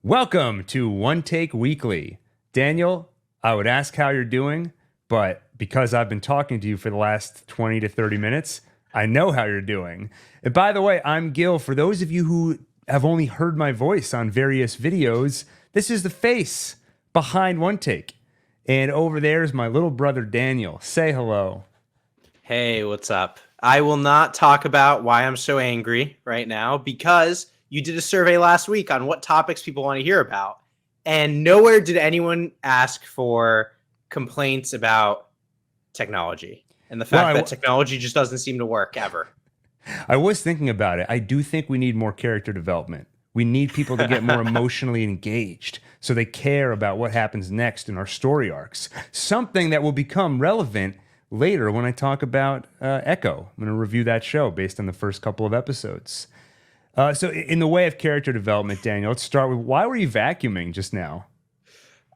Welcome to OneTake Weekly. Daniel, I would ask how you're doing, but because I've been talking to you for the last 20 to 30 minutes, I know how you're doing. And by the way, I'm Gil. For those of you who have only heard my voice on various videos, this is the face behind OneTake. And over there is my little brother, Daniel. Say hello. Hey, what's up? I will not talk about why I'm so angry right now because you did a survey last week on what topics people want to hear about. And nowhere did anyone ask for complaints about technology and the fact that technology just doesn't seem to work ever. I was thinking about it. I do think we need more character development. We need people to get more emotionally engaged so they care about what happens next in our story arcs. Something that will become relevant later when I talk about Echo. I'm going to review that show based on the first couple of episodes. So in the way of character development, Daniel, let's start with, why were you vacuuming just now?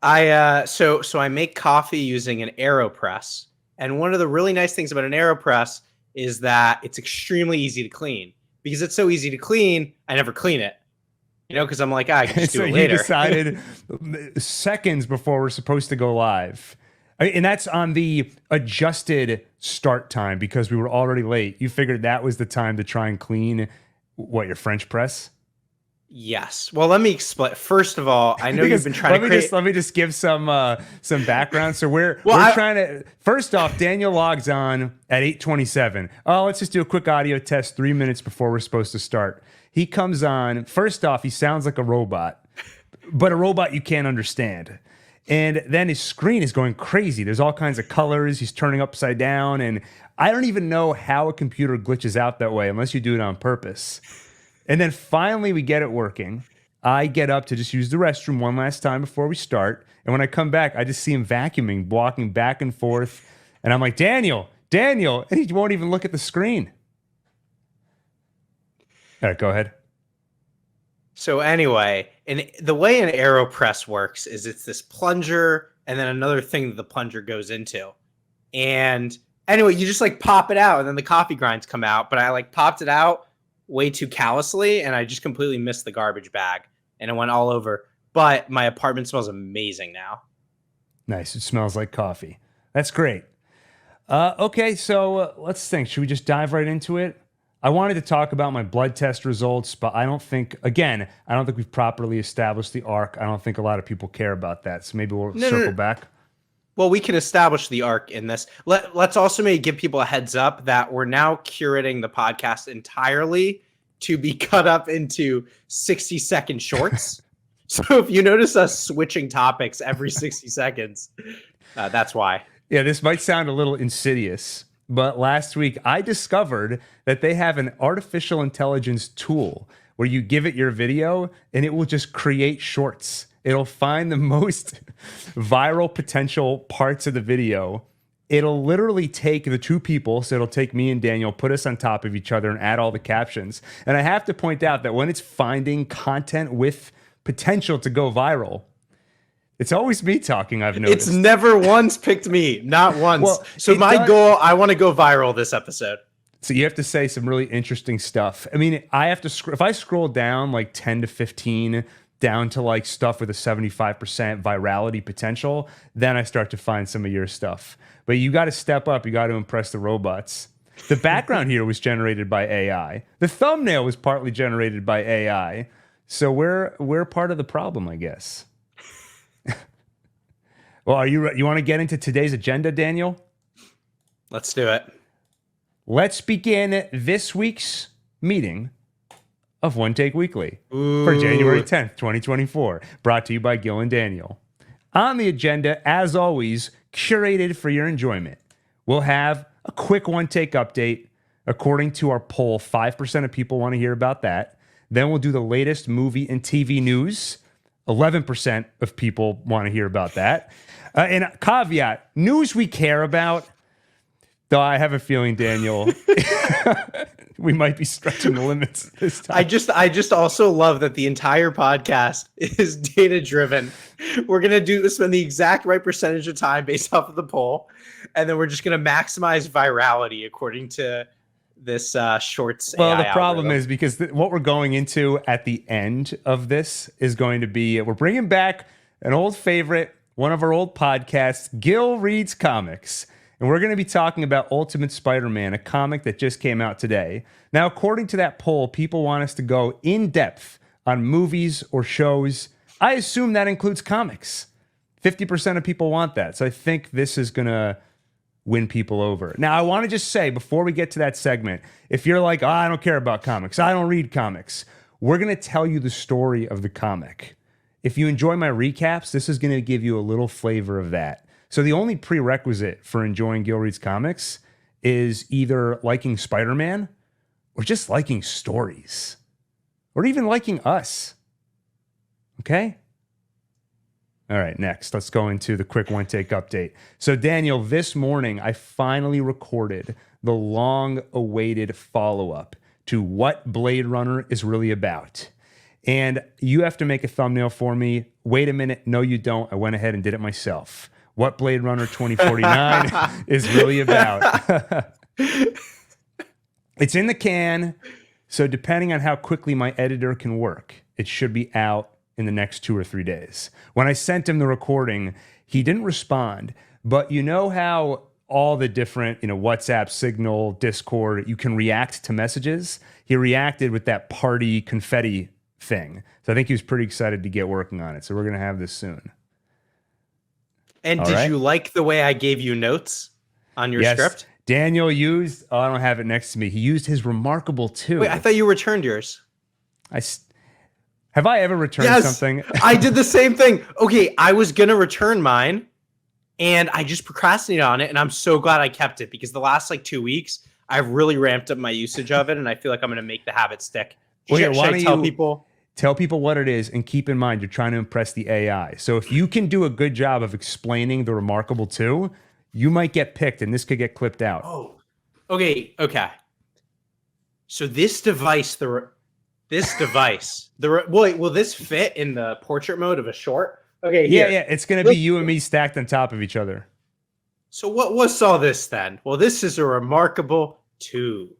So I make coffee using an AeroPress. And one of the really nice things about an AeroPress is that it's extremely easy to clean. Because it's so easy to clean, I never clean it. You know, because I'm like, I can just do it later. You decided seconds before we're supposed to go live. And that's on the adjusted start time because we were already late. You figured that was the time to try and clean, your French press? Yes. Well, let me explain. First of all, I know you've been trying to create... Let me just give some background. So we're trying to... First off, Daniel logs on at 8:27. Oh, let's just do a quick audio test 3 minutes before we're supposed to start. He comes on. First off, he sounds like a robot, but a robot you can't understand. And then his screen is going crazy. There's all kinds of colors. He's turning upside down. And I don't even know how a computer glitches out that way unless you do it on purpose. And then finally we get it working. I get up to just use the restroom one last time before we start. And when I come back, I just see him vacuuming, walking back and forth. And I'm like, Daniel. And he won't even look at the screen. All right, go ahead. So anyway, and the way an AeroPress works is it's this plunger and then another thing that the plunger goes into. And anyway, you just like pop it out and then the coffee grinds come out. But I like popped it out way too callously and I just completely missed the garbage bag and it went all over. But my apartment smells amazing now. Nice. It smells like coffee. That's great. Okay, so let's think. Should we just dive right into it? I wanted to talk about my blood test results, but I don't think we've properly established the arc. I don't think a lot of people care about that. So maybe we'll circle back. Well, we can establish the arc in this. Let's also maybe give people a heads up that we're now curating the podcast entirely to be cut up into 60-second shorts. So if you notice us switching topics every 60 seconds, that's why. Yeah, this might sound a little insidious, but last week I discovered that they have an artificial intelligence tool where you give it your video and it will just create shorts. It'll find the most viral potential parts of the video. It'll literally take the two people, so it'll take me and Daniel, put us on top of each other and add all the captions. And I have to point out that when it's finding content with potential to go viral, it's always me talking, I've noticed. It's never once picked me, not once. Well, so my goal, I want to go viral this episode. So you have to say some really interesting stuff. I mean, I have to, if I scroll down like 10 to 15 down to like stuff with a 75% virality potential, then I start to find some of your stuff. But you got to step up. You got to impress the robots. The background here was generated by AI. The thumbnail was partly generated by AI. So we're part of the problem, I guess. Well, you want to get into today's agenda, Daniel? Let's do it. Let's begin this week's meeting of OneTake Weekly for January 10th, 2024, brought to you by Gil and Daniel. On the agenda, as always, curated for your enjoyment, we'll have a quick OneTake update. According to our poll, 5% of people want to hear about that. Then we'll do the latest movie and TV news. 11% of people want to hear about that. And a caveat, news we care about, though I have a feeling, Daniel, we might be stretching the limits this time. I just also love that the entire podcast is data driven. We're going to spend the exact right percentage of time based off of the poll. And then we're just going to maximize virality according to Shorts Well, AI the problem algorithm. is because what we're going into at the end of this is going to be we're bringing back an old favorite, one of our old podcasts, Gil Reads Comics. And we're going to be talking about Ultimate Spider-Man, a comic that just came out today. Now, according to that poll, people want us to go in depth on movies or shows. I assume that includes comics. 50% of people want that. So I think this is going to win people over. Now, I want to just say before we get to that segment, if you're like, oh, I don't care about comics, I don't read comics, we're going to tell you the story of the comic. If you enjoy my recaps, this is going to give you a little flavor of that. So the only prerequisite for enjoying Gil Reads Comics is either liking Spider-Man or just liking stories or even liking us. Okay? All right, next, let's go into the quick OneTake update. So, Daniel, this morning, I finally recorded the long-awaited follow-up to what Blade Runner is really about. And you have to make a thumbnail for me. Wait a minute. No, you don't. I went ahead and did it myself. What Blade Runner 2049 is really about. It's in the can. So depending on how quickly my editor can work, it should be out in the next 2 or 3 days. When I sent him the recording, he didn't respond. But you know how all the different, WhatsApp, Signal, Discord, you can react to messages? He reacted with that party confetti thing. So I think he was pretty excited to get working on it. So we're going to have this soon. And did you like the way I gave you notes on your script? Daniel used, I don't have it next to me. He used his Remarkable 2. Wait, I thought you returned yours. Have I ever returned something? I did the same thing. Okay, I was going to return mine, and I just procrastinated on it, and I'm so glad I kept it because the last 2 weeks, I've really ramped up my usage of it, and I feel like I'm going to make the habit stick. Should I tell people? Tell people what it is, and keep in mind, you're trying to impress the AI. So if you can do a good job of explaining the Remarkable 2, you might get picked, and this could get clipped out. Oh, okay. So this device, will this fit in the portrait mode of a short? Okay, here. Yeah. It's going to be you and me stacked on top of each other. So what's all this then? Well, this is a Remarkable 2.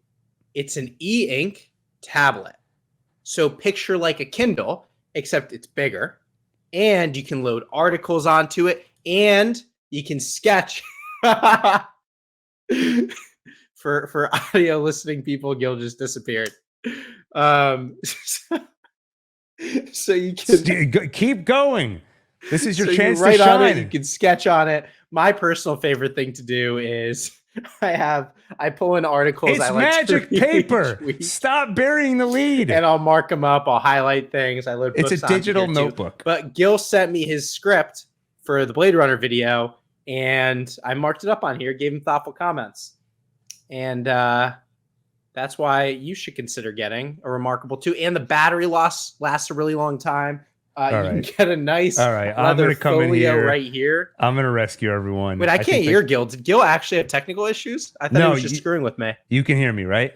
It's an e-ink tablet. So picture like a Kindle, except it's bigger, and you can load articles onto it, and you can sketch. For audio listening people, Gil just disappeared. So you can keep going. This is your chance to shine. On it. You can sketch on it. My personal favorite thing to do is I pull in articles. It's magic paper. Stop burying the lead. And I'll mark them up. I'll highlight things. I load books. It's a digital notebook. But Gil sent me his script for the Blade Runner video, and I marked it up on here, gave him thoughtful comments. And that's why you should consider getting a Remarkable 2. And the battery lasts a really long time. You can get a nice leather folio right here. I'm going to rescue everyone. Wait, I can't hear Gil. Did Gil actually have technical issues? I thought he was just screwing with me. You can hear me, right?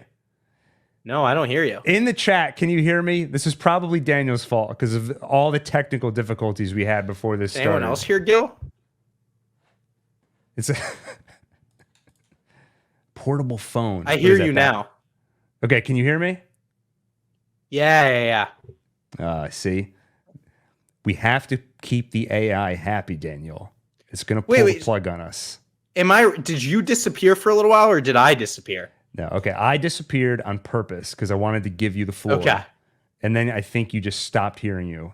No, I don't hear you. In the chat, can you hear me? This is probably Daniel's fault because of all the technical difficulties we had before this started. Anyone else hear Gil? It's a portable phone. I hear you now. Okay, can you hear me? Yeah. See? We have to keep the AI happy, Daniel. It's going to pull the plug on us. Did you disappear for a little while, or did I disappear? No, okay. I disappeared on purpose because I wanted to give you the floor. Okay. And then I think you just stopped hearing you.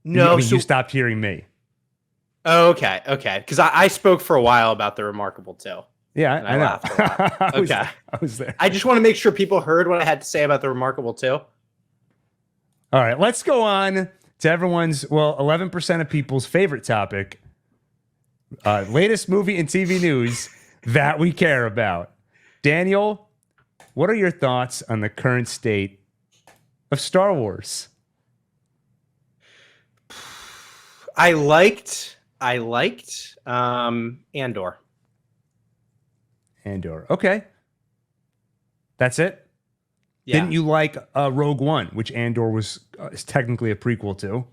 No, you stopped hearing me. Oh, okay. Because I spoke for a while about the Remarkable 2. Yeah, I laughed a lot. Okay. I was there. I just want to make sure people heard what I had to say about the Remarkable 2. All right, let's go on to everyone's, 11% of people's favorite topic, latest movie and TV news that we care about. Daniel, what are your thoughts on the current state of Star Wars? I liked Andor. Okay. That's it? Yeah. Didn't you like Rogue One, which Andor is technically a prequel to?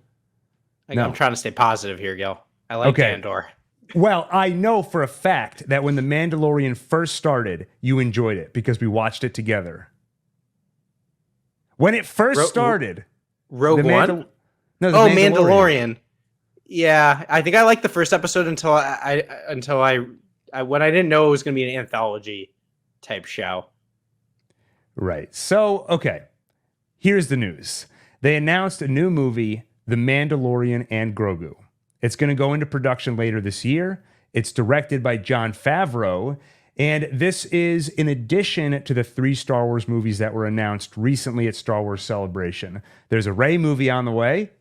I'm trying to stay positive here, Gil. I like Andor. Well, I know for a fact that when The Mandalorian first started, you enjoyed it because we watched it together. When it first started, Rogue One? No, Oh, Mandalorian. Yeah, I think I liked the first episode until when I didn't know it was going to be an anthology type show. Right. So, okay. Here's the news. They announced a new movie, The Mandalorian and Grogu. It's going to go into production later this year. It's directed by Jon Favreau, and this is in addition to the 3 Star Wars movies that were announced recently at Star Wars Celebration. There's a Rey movie on the way.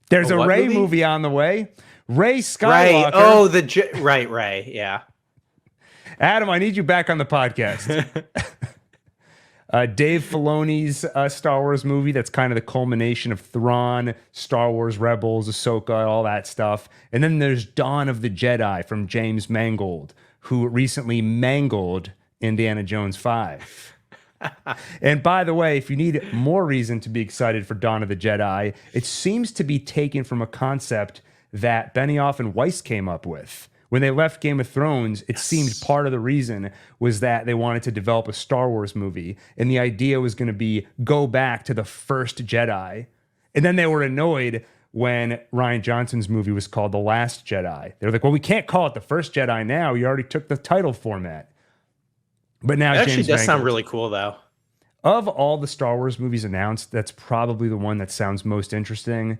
There's a Rey movie on the way. Rey Skywalker. Rey, yeah. Adam, I need you back on the podcast. Dave Filoni's Star Wars movie that's kind of the culmination of Thrawn, Star Wars Rebels, Ahsoka, all that stuff. And then there's Dawn of the Jedi from James Mangold, who recently mangled Indiana Jones 5. And by the way, if you need more reason to be excited for Dawn of the Jedi, it seems to be taken from a concept that Benioff and Weiss came up with. When they left Game of Thrones, it seemed part of the reason was that they wanted to develop a Star Wars movie. And the idea was going to be go back to the first Jedi. And then they were annoyed when Rian Johnson's movie was called The Last Jedi. They're like, well, we can't call it The First Jedi now. You already took the title format. But now it actually does sound really cool, though. Of all the Star Wars movies announced, that's probably the one that sounds most interesting.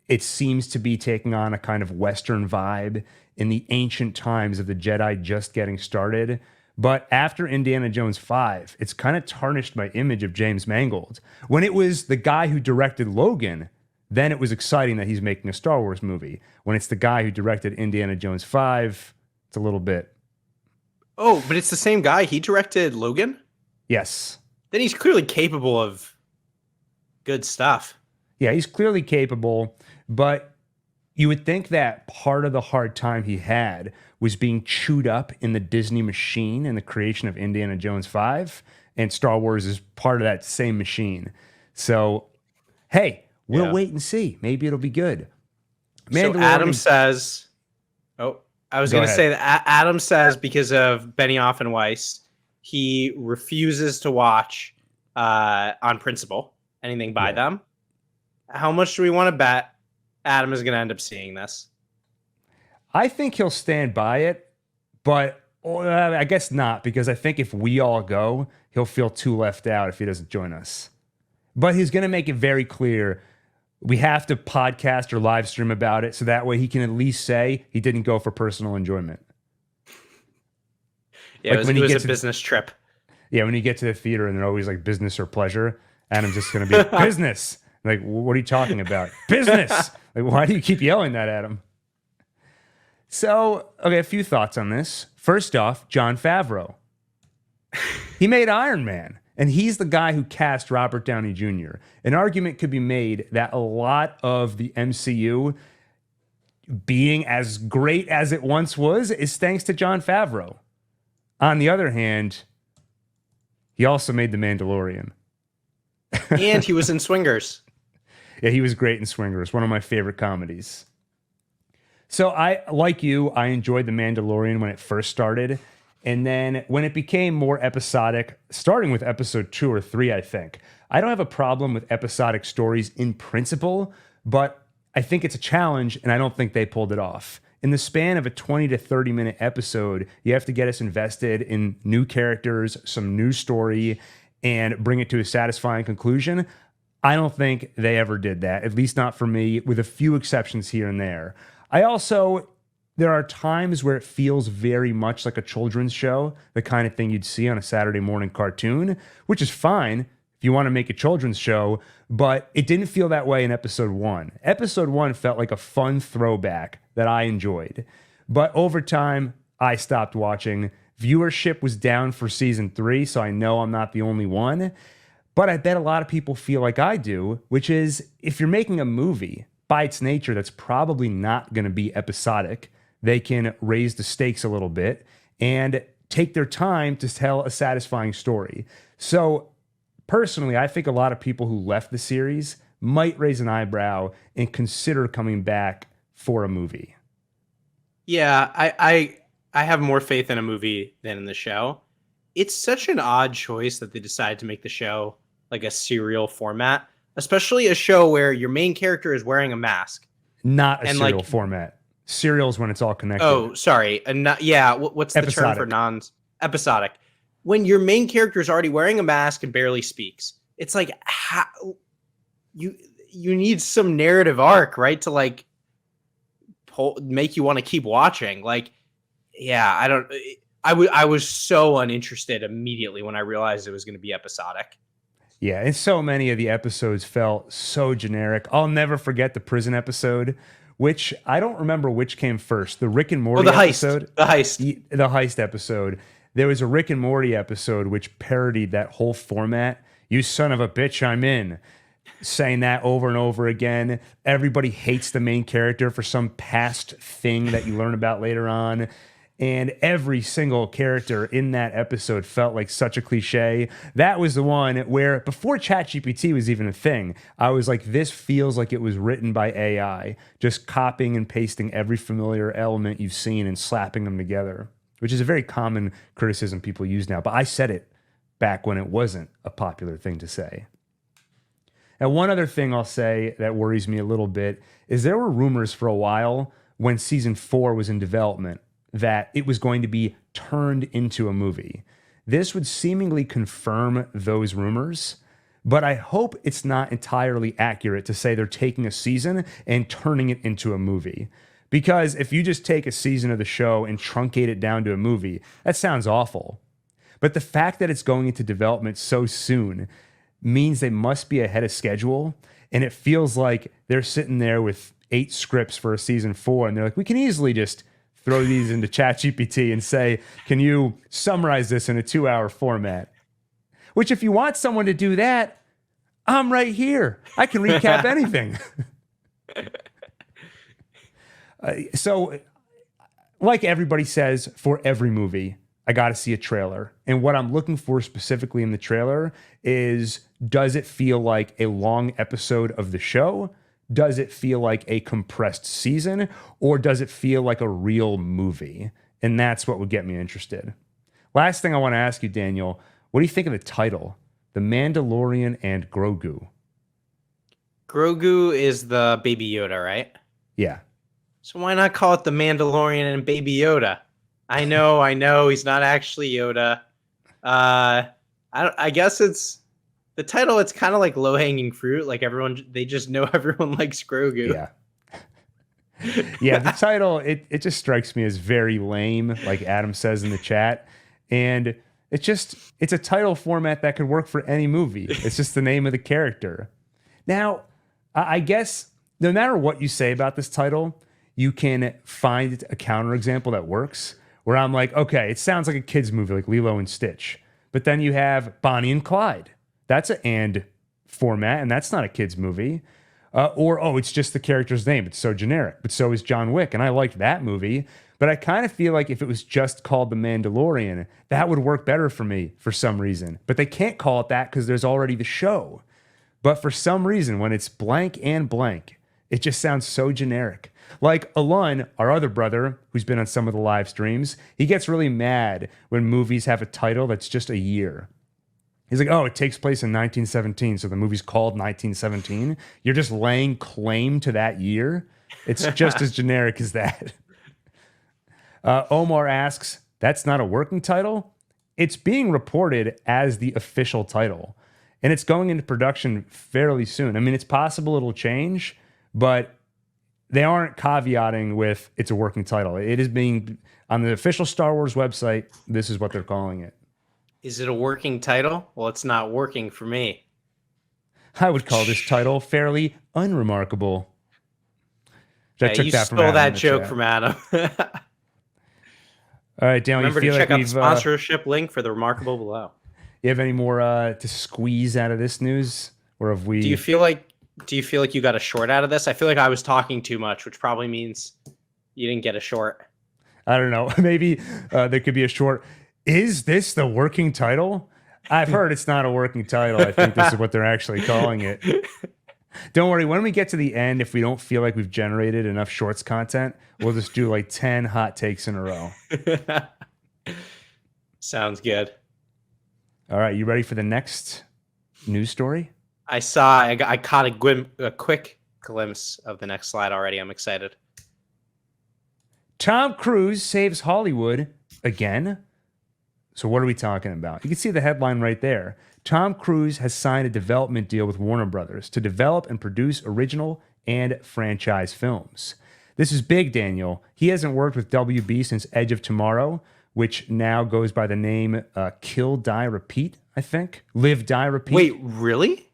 It seems to be taking on a kind of Western vibe in the ancient times of the Jedi just getting started. But after Indiana Jones 5, it's kind of tarnished my image of James Mangold. When it was the guy who directed Logan, then it was exciting that he's making a Star Wars movie. When it's the guy who directed Indiana Jones 5, it's a little bit... Oh, but it's the same guy. He directed Logan? Yes. Then he's clearly capable of good stuff. Yeah, he's clearly capable, but you would think that part of the hard time he had was being chewed up in the Disney machine and the creation of Indiana Jones 5, and Star Wars is part of that same machine. So, hey, we'll wait and see. Maybe it'll be good. So Adam says... Oh, I was going to say that Adam says because of Benioff and Weiss, he refuses to watch on principle anything by them. How much do we want to bet Adam is going to end up seeing this? I think he'll stand by it, but I guess not, because I think if we all go, he'll feel too left out if he doesn't join us. But he's going to make it very clear we have to podcast or live stream about it, so that way he can at least say he didn't go for personal enjoyment. Yeah, like it was a business trip. Yeah, when you get to the theater and they're always like business or pleasure, Adam's just going to be business. Like, what are you talking about? Business. Like, why do you keep yelling that at him? So, okay, a few thoughts on this. First off, Jon Favreau. He made Iron Man, and he's the guy who cast Robert Downey Jr. An argument could be made that a lot of the MCU being as great as it once was is thanks to Jon Favreau. On the other hand, he also made The Mandalorian. And he was in Swingers. Yeah, he was great in Swingers, one of my favorite comedies. So like you, I enjoyed The Mandalorian when it first started. And then when it became more episodic, starting with episode 2 or 3, I think. I don't have a problem with episodic stories in principle, but I think it's a challenge, and I don't think they pulled it off. In the span of a 20 to 30 minute episode, you have to get us invested in new characters, some new story, and bring it to a satisfying conclusion. I don't think they ever did that, at least not for me, with a few exceptions here and there. There are times where it feels very much like a children's show, the kind of thing you'd see on a Saturday morning cartoon, which is fine if you want to make a children's show, but it didn't feel that way in episode 1. Episode 1 felt like a fun throwback that I enjoyed. But over time, I stopped watching. Viewership was down for season 3, so I know I'm not the only one. But I bet a lot of people feel like I do, which is if you're making a movie, by its nature, that's probably not going to be episodic. They can raise the stakes a little bit and take their time to tell a satisfying story. So personally, I think a lot of people who left the series might raise an eyebrow and consider coming back for a movie. Yeah, I have more faith in a movie than in the show. It's such an odd choice that they decided to make the show like a serial format, especially a show where your main character is wearing a mask. Not a serial format. Serials when it's all connected. Oh, sorry. What's the term for non-episodic? When your main character is already wearing a mask and barely speaks. It's like you need some narrative arc, right? To like make you want to keep watching. Like, yeah, I was so uninterested immediately when I realized it was going to be episodic. Yeah, and so many of the episodes felt so generic. I'll never forget the prison episode, which I don't remember which came first. The Rick and Morty episode. The heist. The heist episode. There was a Rick and Morty episode which parodied that whole format. You son of a bitch, I'm in. Saying that over and over again. Everybody hates the main character for some past thing that you learn about later on. And every single character in that episode felt like such a cliche. That was the one where, before ChatGPT was even a thing, I was like, this feels like it was written by AI, just copying and pasting every familiar element you've seen and slapping them together, which is a very common criticism people use now. But I said it back when it wasn't a popular thing to say. And one other thing I'll say that worries me a little bit is there were rumors for a while when season 4 was in development that it was going to be turned into a movie. This would seemingly confirm those rumors, but I hope it's not entirely accurate to say they're taking a season and turning it into a movie. Because if you just take a season of the show and truncate it down to a movie, that sounds awful. But the fact that it's going into development so soon means they must be ahead of schedule, and it feels like they're sitting there with 8 scripts for a season 4, and they're like, we can easily just throw these into ChatGPT and say, can you summarize this in a 2-hour format? Which, if you want someone to do that, I'm right here. I can recap anything. So, like everybody says, for every movie, I got to see a trailer. And what I'm looking for specifically in the trailer is, does it feel like a long episode of the show? Does it feel like a compressed season, or does it feel like a real movie? And that's what would get me interested. Last thing I want to ask you, Daniel, what do you think of the title, The Mandalorian and Grogu? Grogu is the Baby Yoda, right? Yeah. So why not call it The Mandalorian and Baby Yoda? I know, he's not actually Yoda. I guess it's the title. It's kind of like low-hanging fruit. Like they just know everyone likes Grogu. Yeah. Yeah, the title, it just strikes me as very lame, like Adam says in the chat. And it's a title format that could work for any movie. It's just the name of the character. Now, I guess no matter what you say about this title, you can find a counterexample that works, where I'm like, okay, it sounds like a kid's movie, like Lilo and Stitch. But then you have Bonnie and Clyde. That's an and format, and that's not a kid's movie. It's just the character's name. It's so generic. But so is John Wick, and I liked that movie. But I kind of feel like if it was just called The Mandalorian, that would work better for me for some reason. But they can't call it that because there's already the show. But for some reason, when it's blank and blank, it just sounds so generic. Like Alun, our other brother, who's been on some of the live streams, he gets really mad when movies have a title that's just a year. He's like, oh, it takes place in 1917, so the movie's called 1917. You're just laying claim to that year. It's just as generic as that. Omar asks, that's not a working title? It's being reported as the official title, and it's going into production fairly soon. I mean, it's possible it'll change, but they aren't caveating with it's a working title. It is being, on the official Star Wars website, this is what they're calling it. Is it a working title? Well, it's not working for me. I would call this title fairly unremarkable. You stole that joke from Adam. All right, Dan. Remember to check out the sponsorship link for the remarkable below. You have any more to squeeze out of this news, or have we? Do you feel like you got a short out of this? I feel like I was talking too much, which probably means you didn't get a short. I don't know. Maybe there could be a short. Is this the working title? I've heard it's not a working title. I think this is what they're actually calling it. Don't worry. When we get to the end, if we don't feel like we've generated enough shorts content, we'll just do like 10 hot takes in a row. Sounds good. All right. You ready for the next news story? I caught a quick glimpse of the next slide already. I'm excited. Tom Cruise saves Hollywood again. So what are we talking about? You can see the headline right there. Tom Cruise has signed a development deal with Warner Brothers to develop and produce original and franchise films. This is big, Daniel. He hasn't worked with WB since Edge of Tomorrow, which now goes by the name Kill, Die, Repeat, I think. Live, Die, Repeat. Wait, really?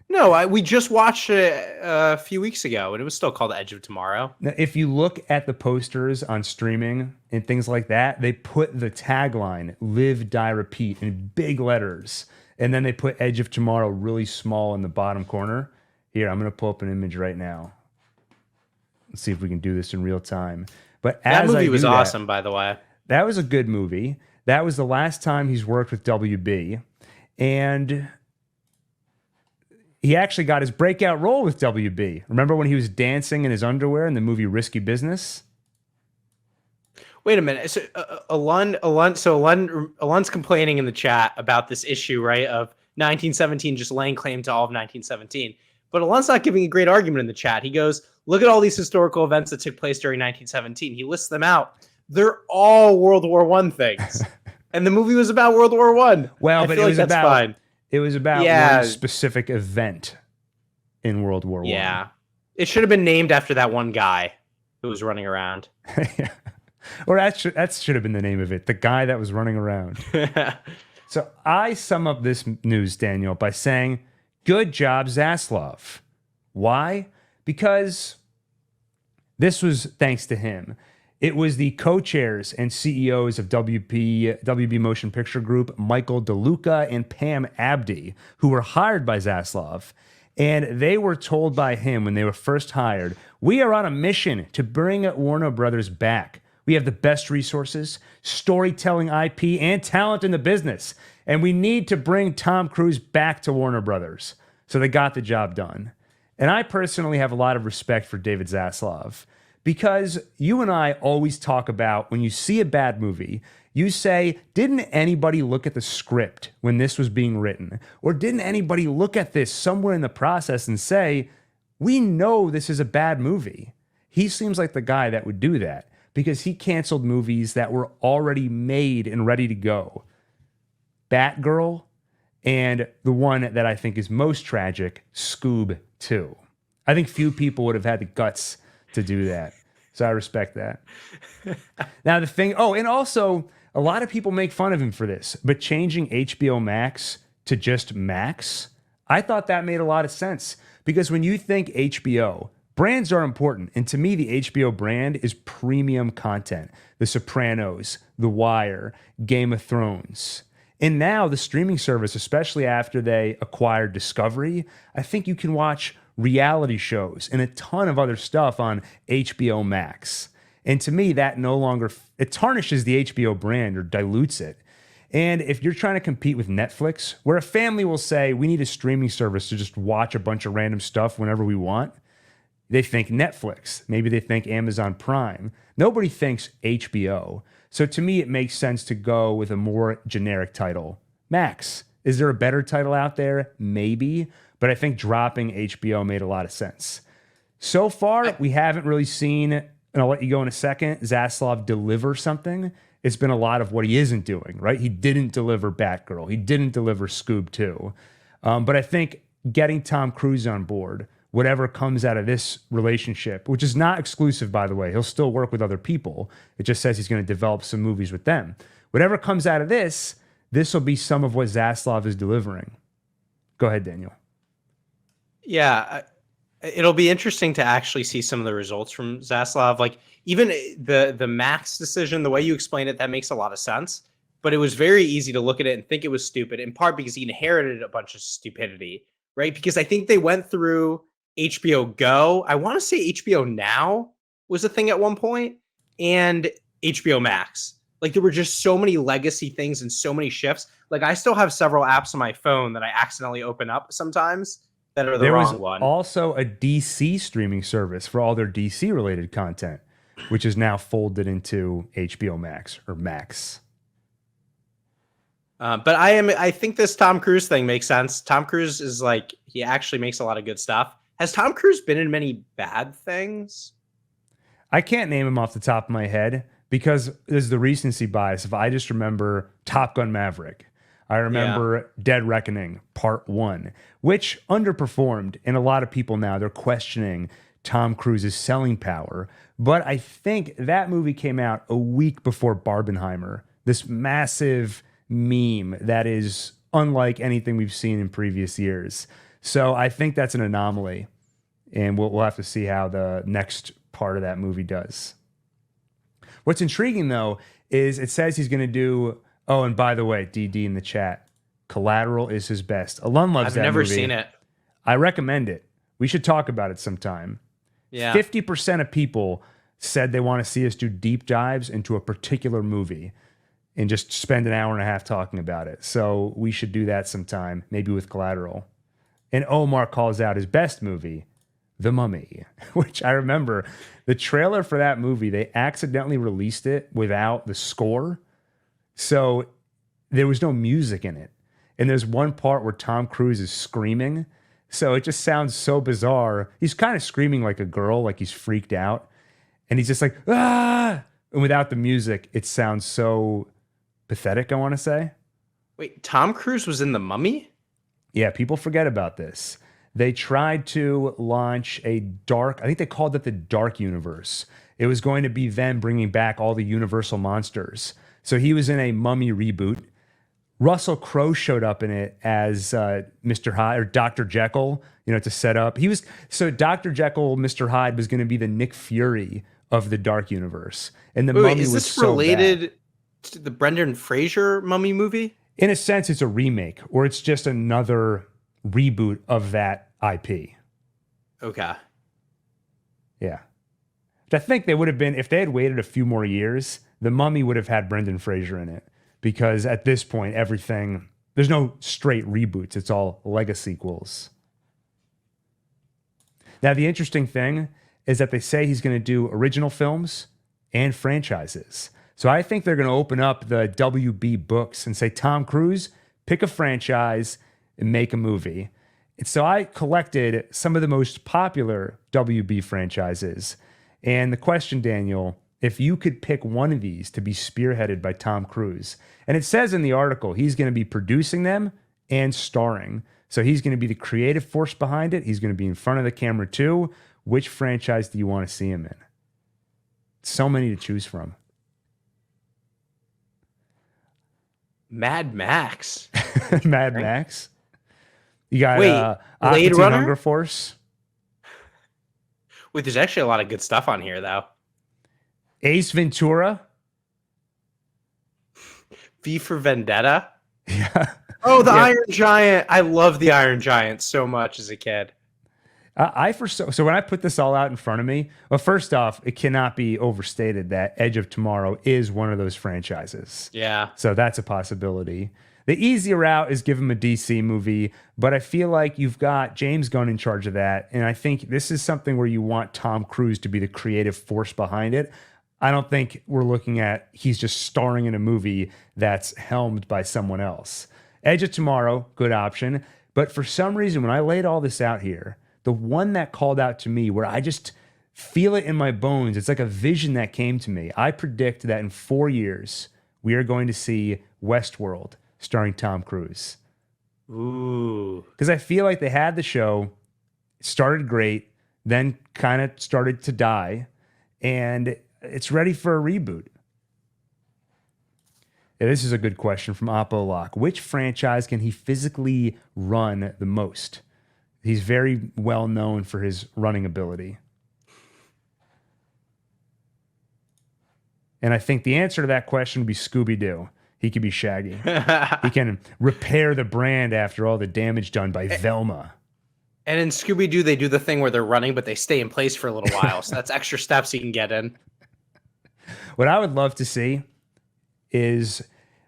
No, we just watched it a few weeks ago, and it was still called Edge of Tomorrow. Now, if you look at the posters on streaming and things like that, they put the tagline, Live, Die, Repeat, in big letters. And then they put Edge of Tomorrow really small in the bottom corner. Here, I'm going to pull up an image right now. Let's see if we can do this in real time. But that movie was awesome, by the way. That was a good movie. That was the last time he's worked with WB. And he actually got his breakout role with WB. Remember when he was dancing in his underwear in the movie Risky Business? Wait a minute. So, Alun's complaining in the chat about this issue, right, of 1917 just laying claim to all of 1917. But Alun's not giving a great argument in the chat. He goes, look at all these historical events that took place during 1917. He lists them out. They're all World War I things. And the movie was about World War I. Well, but it was that's fine. It was about one specific event in World War I. Yeah. It should have been named after that one guy who was running around. Yeah. Or that should have been the name of it. The guy that was running around. So I sum up this news, Daniel, by saying, good job, Zaslav. Why? Because this was thanks to him. It was the co-chairs and CEOs of WB Motion Picture Group, Michael DeLuca and Pam Abdi, who were hired by Zaslav. And they were told by him when they were first hired, we are on a mission to bring Warner Brothers back. We have the best resources, storytelling IP, and talent in the business. And we need to bring Tom Cruise back to Warner Brothers. So they got the job done. And I personally have a lot of respect for David Zaslav. Because you and I always talk about when you see a bad movie, you say, didn't anybody look at the script when this was being written? Or didn't anybody look at this somewhere in the process and say, we know this is a bad movie? He seems like the guy that would do that because he canceled movies that were already made and ready to go. Batgirl and the one that I think is most tragic, Scoob 2. I think few people would have had the guts to do that. So I respect that. Now the thing, and also a lot of people make fun of him for this, but changing HBO Max to just Max, I thought that made a lot of sense because when you think HBO, brands are important. And to me, the HBO brand is premium content. The Sopranos, The Wire, Game of Thrones. And now the streaming service, especially after they acquired Discovery, I think you can watch reality shows and a ton of other stuff on HBO Max. And to me, that no longer, it tarnishes the HBO brand or dilutes it. And if you're trying to compete with Netflix, where a family will say, we need a streaming service to just watch a bunch of random stuff whenever we want, they think Netflix. Maybe they think Amazon Prime. Nobody thinks HBO. So to me, it makes sense to go with a more generic title. Max. Is there a better title out there? Maybe. But I think dropping HBO made a lot of sense. So far, we haven't really seen, and I'll let you go in a second, Zaslav deliver something. It's been a lot of what he isn't doing, right? He didn't deliver Batgirl. He didn't deliver Scoob 2. But I think getting Tom Cruise on board, whatever comes out of this relationship, which is not exclusive, by the way. He'll still work with other people. It just says he's going to develop some movies with them. Whatever comes out of this will be some of what Zaslav is delivering. Go ahead, Daniel. Yeah, it'll be interesting to actually see some of the results from Zaslav. Like even the Max decision, the way you explain it, that makes a lot of sense. But it was very easy to look at it and think it was stupid, in part because he inherited a bunch of stupidity, right? Because I think they went through HBO Go. I want to say HBO Now was a thing at one point, and HBO Max. Like there were just so many legacy things and so many shifts. Like I still have several apps on my phone that I accidentally open up sometimes that are the There was wrong one. also a DC streaming service for all their DC related content, which is now folded into HBO Max or Max. But I think this Tom Cruise thing makes sense. Tom Cruise is like, he actually makes a lot of good stuff. Has Tom Cruise been in many bad things? I can't name him off the top of my head because there's the recency bias. If I just remember Top Gun Maverick, I remember Dead Reckoning Part 1, which underperformed. And a lot of people now, they're questioning Tom Cruise's selling power. But I think that movie came out a week before Barbenheimer, this massive meme that is unlike anything we've seen in previous years. So I think that's an anomaly. And we'll have to see how the next part of that movie does. What's intriguing, though, is it says he's going to do... Oh, and by the way, DD in the chat, Collateral is his best. Alun loves that movie. I've never seen it. I recommend it. We should talk about it sometime. Yeah. 50% of people said they want to see us do deep dives into a particular movie and just spend an hour and a half talking about it. So we should do that sometime, maybe with Collateral. And Omar calls out his best movie, The Mummy, which I remember the trailer for that movie, they accidentally released it without the score. So there was no music in it. And there's one part where Tom Cruise is screaming. So it just sounds so bizarre. He's kind of screaming like a girl, like he's freaked out. And he's just like, ah! And without the music, it sounds so pathetic, I want to say. Wait, Tom Cruise was in The Mummy? Yeah, people forget about this. They tried to launch I think they called it the Dark Universe. It was going to be them bringing back all the Universal monsters. So he was in a Mummy reboot. Russell Crowe showed up in it as Mr. Hyde or Dr. Jekyll, to set up. So Dr. Jekyll, Mr. Hyde was going to be the Nick Fury of the Dark Universe. And the Mummy was so bad. Is this related to the Brendan Fraser Mummy movie? In a sense, it's a remake, or it's just another reboot of that IP. Okay. Yeah. I think they would have been, if they had waited a few more years, The Mummy would have had Brendan Fraser in it. Because at this point, there's no straight reboots. It's all Lego sequels. Now, the interesting thing is that they say he's going to do original films and franchises. So I think they're going to open up the WB books and say, Tom Cruise, pick a franchise and make a movie. And so I collected some of the most popular WB franchises. And the question, Daniel, if you could pick one of these to be spearheaded by Tom Cruise, and it says in the article, he's going to be producing them and starring. So he's going to be the creative force behind it. He's going to be in front of the camera too. Which franchise do you want to see him in? So many to choose from. Mad Max. Mad Max. You got Blade Runner? Hunger Force. Wait, there's actually a lot of good stuff on here, though. Ace Ventura. V for Vendetta. Yeah. Oh, the Iron Giant. I love the Iron Giant so much as a kid. So when I put this all out in front of me, well, first off, it cannot be overstated that Edge of Tomorrow is one of those franchises. Yeah. So that's a possibility. The easier route is give him a DC movie, but I feel like you've got James Gunn in charge of that, and I think this is something where you want Tom Cruise to be the creative force behind it. I don't think we're looking at he's just starring in a movie that's helmed by someone else. Edge of Tomorrow, good option. But for some reason, when I laid all this out here, the one that called out to me where I just feel it in my bones, it's like a vision that came to me. I predict that in 4 years, we are going to see Westworld starring Tom Cruise. Ooh. Because I feel like they had the show, started great, then kind of started to die, and it's ready for a reboot. Yeah, this is a good question from Oppo Lock. Which franchise can he physically run the most? He's very well known for his running ability. And I think the answer to that question would be Scooby-Doo. He could be Shaggy. He can repair the brand after all the damage done by Velma. And in Scooby-Doo, they do the thing where they're running, but they stay in place for a little while. So that's extra steps he can get in. What I would love to see is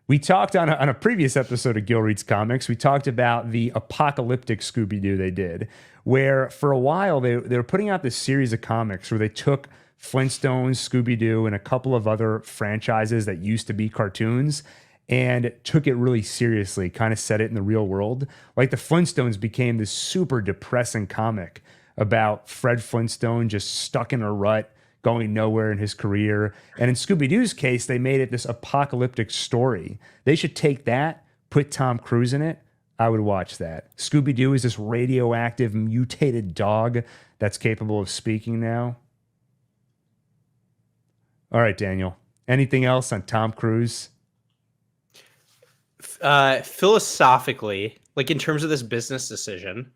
We talked on a previous episode of Gil Reads Comics, we talked about the apocalyptic Scooby-Doo they did, where for a while they were putting out this series of comics where they took Flintstones, Scooby-Doo, and a couple of other franchises that used to be cartoons and took it really seriously, kind of set it in the real world. Like the Flintstones became this super depressing comic about Fred Flintstone just stuck in a rut, going nowhere in his career. And in Scooby-Doo's case, they made it this apocalyptic story. They should take that, put Tom Cruise in it. I would watch that. Scooby-Doo is this radioactive, mutated dog that's capable of speaking now. All right, Daniel. Anything else on Tom Cruise? Philosophically, like in terms of this business decision,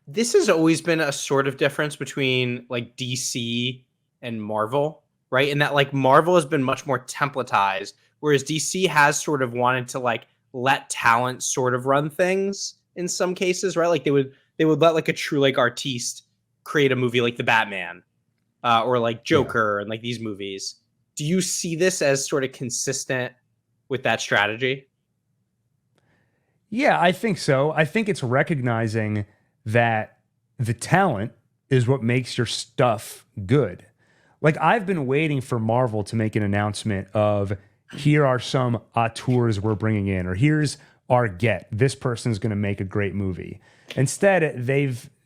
this has always been a sort of difference between like DC and Marvel, right? In that like Marvel has been much more templatized, whereas DC has sort of wanted to like let talent sort of run things in some cases, right? Like they would let like a true like artiste create a movie like the Batman or like Joker and like these movies. Do you see this as sort of consistent with that strategy? Yeah, I think so. I think it's recognizing that the talent is what makes your stuff good. Like I've been waiting for Marvel to make an announcement of here are some auteurs we're bringing in, or here's our get. This person's going to make a great movie. Instead,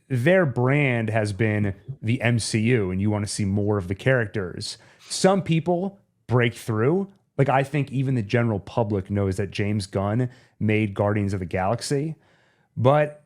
their brand has been the MCU, and you want to see more of the characters. Some people break through. Like I think even the general public knows that James Gunn made Guardians of the Galaxy, but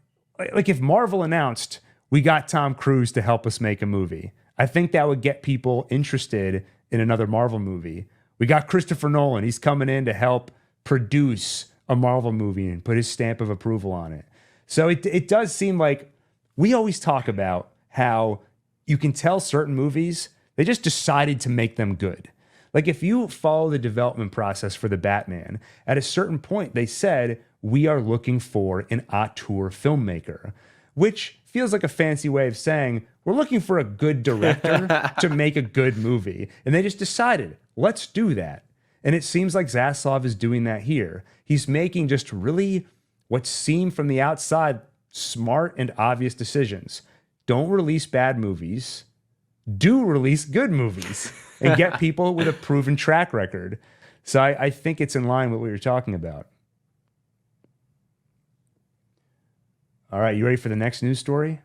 like if Marvel announced we got Tom Cruise to help us make a movie, I think that would get people interested in another Marvel movie. We got Christopher Nolan. He's coming in to help produce a Marvel movie and put his stamp of approval on it. So it does seem like we always talk about how you can tell certain movies, they just decided to make them good. Like if you follow the development process for the Batman, at a certain point they said, we are looking for an auteur filmmaker, which feels like a fancy way of saying we're looking for a good director to make a good movie. And they just decided, let's do that. And it seems like Zaslav is doing that here. He's making just really what seem from the outside smart and obvious decisions. Don't release bad movies. Do release good movies and get people with a proven track record. So I think it's in line with what you're talking about. All right, you ready for the next news story?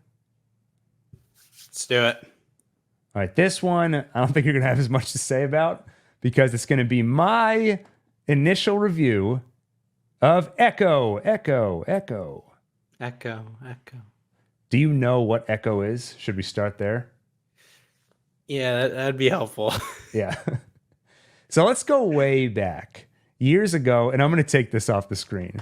Let's do it. All right, this one, I don't think you're going to have as much to say about because it's going to be my initial review of Echo. Do you know what Echo is? Should we start there? Yeah, that'd be helpful. Yeah. So let's go way back. Years ago, and I'm going to take this off the screen.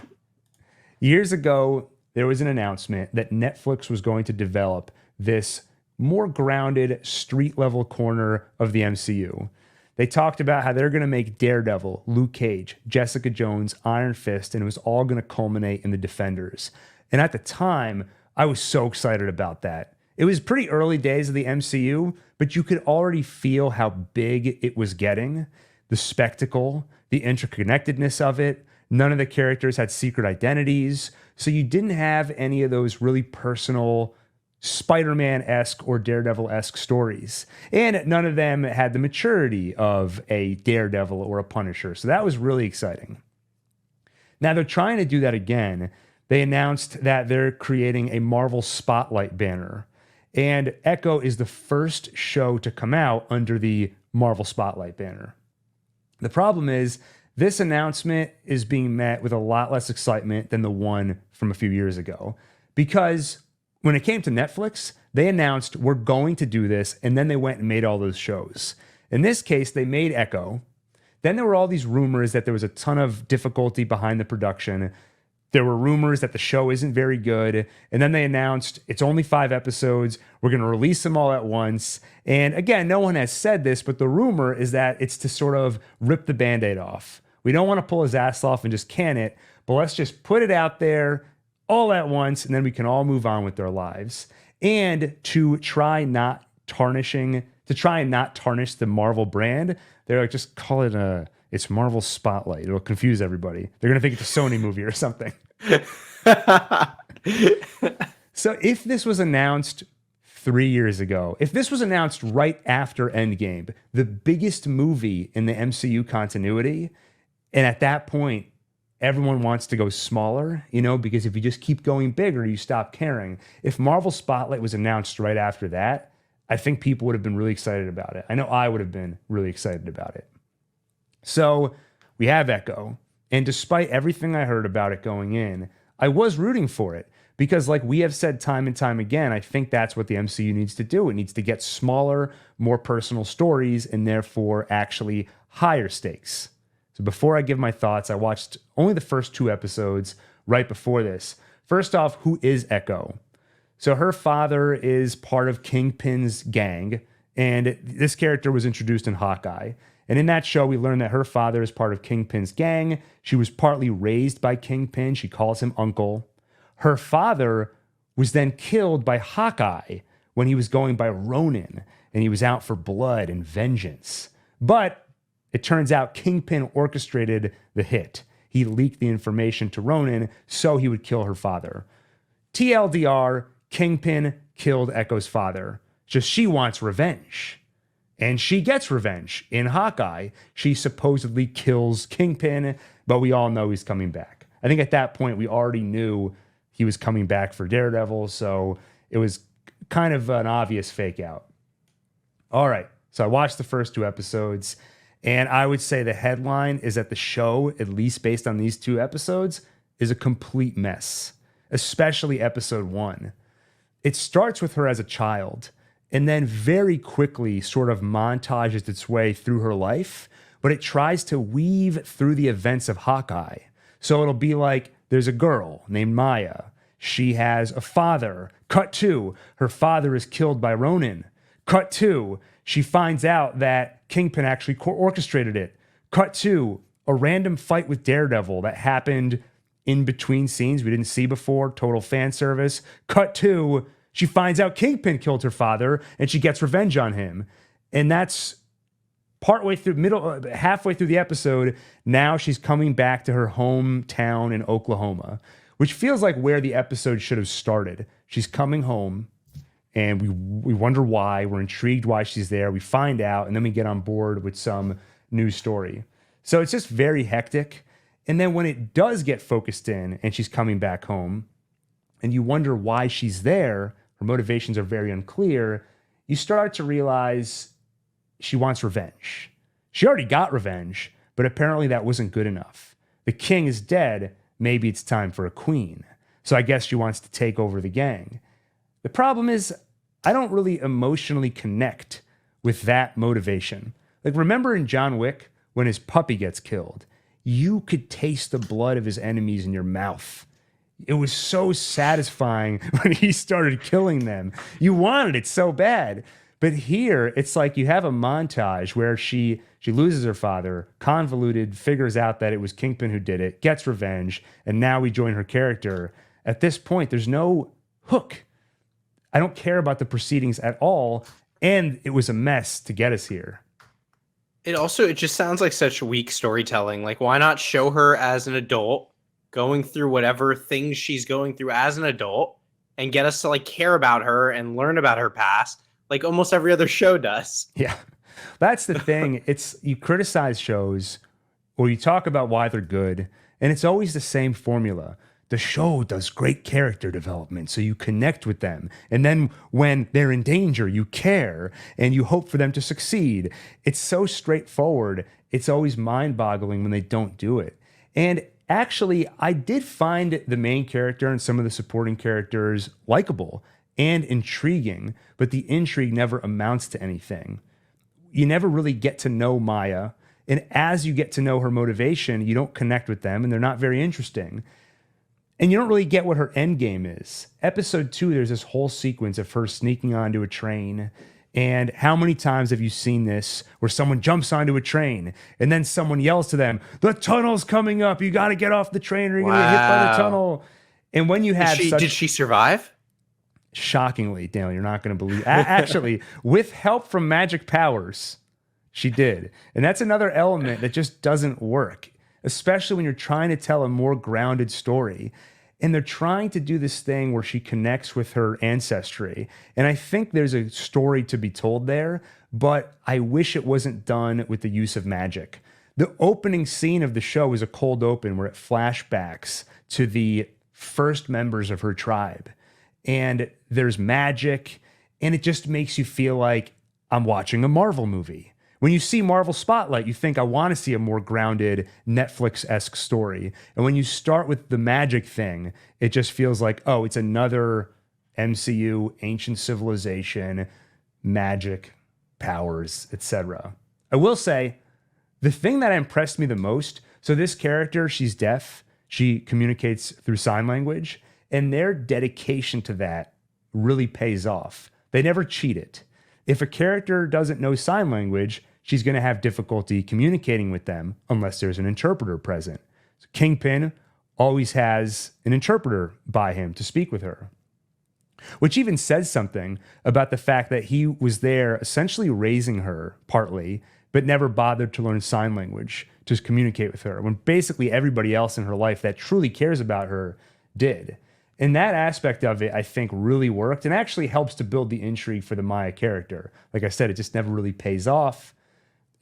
Years ago, there was an announcement that Netflix was going to develop this more grounded street level corner of the MCU. They talked about how they're going to make Daredevil, Luke Cage, Jessica Jones, Iron Fist, and it was all going to culminate in the Defenders. And at the time, I was so excited about that. It was pretty early days of the MCU, but you could already feel how big it was getting. The spectacle, the interconnectedness of it. None of the characters had secret identities. So you didn't have any of those really personal Spider-Man-esque or Daredevil-esque stories. And none of them had the maturity of a Daredevil or a Punisher. So that was really exciting. Now they're trying to do that again. They announced that they're creating a Marvel Spotlight banner. And Echo is the first show to come out under the Marvel Spotlight banner. The problem is this announcement is being met with a lot less excitement than the one from a few years ago. Because when it came to Netflix, they announced we're going to do this, and then they went and made all those shows. In this case, they made Echo. Then there were all these rumors that there was a ton of difficulty behind the production. There were rumors that the show isn't very good. And then they announced it's only 5 episodes. We're going to release them all at once. And again, no one has said this, but the rumor is that it's to sort of rip the Band-Aid off. We don't want to pull his ass off and just can it, but let's just put it out there all at once, and then we can all move on with their lives. And to try and not tarnish the Marvel brand, they're like, just call it an It's Marvel Spotlight. It'll confuse everybody. They're going to think it's a Sony movie or something. So if this was announced 3 years ago, if this was announced right after Endgame, the biggest movie in the MCU continuity, and at that point, everyone wants to go smaller, because if you just keep going bigger, you stop caring. If Marvel Spotlight was announced right after that, I think people would have been really excited about it. I know I would have been really excited about it. So we have Echo, and despite everything I heard about it going in, I was rooting for it because, like we have said time and time again, I think that's what the MCU needs to do. It needs to get smaller, more personal stories, and therefore actually higher stakes. So before I give my thoughts, I watched only the first 2 episodes right before this. First off, who is Echo? So her father is part of Kingpin's gang, and this character was introduced in Hawkeye. And in that show, we learned that her father is part of Kingpin's gang. She was partly raised by Kingpin. She calls him uncle. Her father was then killed by Hawkeye when he was going by Ronin, and he was out for blood and vengeance. But it turns out Kingpin orchestrated the hit. He leaked the information to Ronin so he would kill her father. TLDR, Kingpin killed Echo's father. Just she wants revenge. And she gets revenge. In Hawkeye, she supposedly kills Kingpin, but we all know he's coming back. I think at that point, we already knew he was coming back for Daredevil, so it was kind of an obvious fake out. All right, so I watched the first 2 episodes, and I would say the headline is that the show, at least based on these 2 episodes, is a complete mess, especially episode 1. It starts with her as a child, and then very quickly sort of montages its way through her life, but it tries to weave through the events of Hawkeye. So it'll be like, there's a girl named Maya. She has a father. Cut 2, her father is killed by Ronin. Cut 2, she finds out that Kingpin actually orchestrated it. Cut 2, a random fight with Daredevil that happened in between scenes we didn't see before, total fan service. Cut 2, she finds out Kingpin killed her father and she gets revenge on him. And that's halfway through the episode. Now she's coming back to her hometown in Oklahoma, which feels like where the episode should have started. She's coming home and we wonder why. We're intrigued why she's there. We find out, and then we get on board with some new story. So it's just very hectic. And then when it does get focused in and she's coming back home and you wonder why she's there, her motivations are very unclear, you start to realize she wants revenge. She already got revenge, but apparently that wasn't good enough. The king is dead. Maybe it's time for a queen. So I guess she wants to take over the gang. The problem is, I don't really emotionally connect with that motivation. Like, remember in John Wick, when his puppy gets killed, you could taste the blood of his enemies in your mouth. It was so satisfying when he started killing them. You wanted it so bad. But here, it's like you have a montage where she loses her father, convoluted, figures out that it was Kingpin who did it, gets revenge, and now we join her character. At this point, there's no hook. I don't care about the proceedings at all, and it was a mess to get us here. It just sounds like such weak storytelling. Like, why not show her as an adult going through whatever things she's going through as an adult and get us to like care about her and learn about her past like almost every other show does. Yeah. That's the thing. It's you criticize shows or you talk about why they're good, and it's always the same formula. The show does great character development, so you connect with them. And then when they're in danger, you care and you hope for them to succeed. It's so straightforward. It's always mind-boggling when they don't do it. And actually, I did find the main character and some of the supporting characters likable and intriguing, but the intrigue never amounts to anything. You never really get to know Maya. And as you get to know her motivation, you don't connect with them and they're not very interesting. And you don't really get what her end game is. Episode 2, there's this whole sequence of her sneaking onto a train. And how many times have you seen this where someone jumps onto a train and then someone yells to them, "The tunnel's coming up. You got to get off the train or you're going to get hit by the tunnel." And when you have did she survive? Shockingly, Daniel, you're not going to believe. Actually, with help from magic powers, She did. And that's another element that just doesn't work, especially when you're trying to tell a more grounded story. And they're trying to do this thing where she connects with her ancestry. And I think there's a story to be told there, but I wish it wasn't done with the use of magic. The opening scene of the show is a cold open where it flashbacks to the first members of her tribe. And there's magic, and it just makes you feel like I'm watching a Marvel movie. When you see Marvel Spotlight, you think, I want to see a more grounded Netflix-esque story. And when you start with the magic thing, it just feels like, oh, it's another MCU, ancient civilization, magic, powers, etc. I will say, the thing that impressed me the most, so this character, she's deaf. She communicates through sign language, and their dedication to that really pays off. They never cheat it. If a character doesn't know sign language, she's going to have difficulty communicating with them unless there's an interpreter present. So Kingpin always has an interpreter by him to speak with her, which even says something about the fact that he was there essentially raising her partly, but never bothered to learn sign language to communicate with her, when basically everybody else in her life that truly cares about her did. And that aspect of it, I think, really worked and actually helps to build the intrigue for the Maya character. Like I said, it just never really pays off,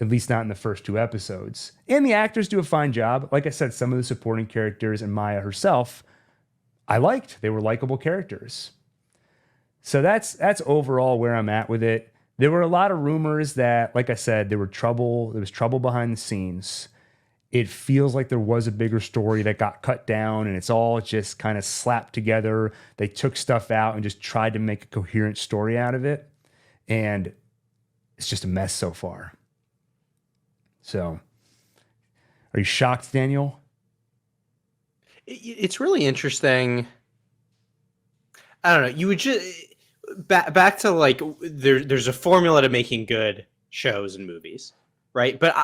at least not in the first 2 episodes. And the actors do a fine job. Like I said, some of the supporting characters and Maya herself, I liked. They were likable characters. So that's overall where I'm at with it. There were a lot of rumors that, like I said, there was trouble behind the scenes. It feels like there was a bigger story that got cut down, and it's all just kind of slapped together. They took stuff out and just tried to make a coherent story out of it. And it's just a mess so far. So, are you shocked, Daniel? It's really interesting. I don't know. You would just back to like there's a formula to making good shows and movies, right? But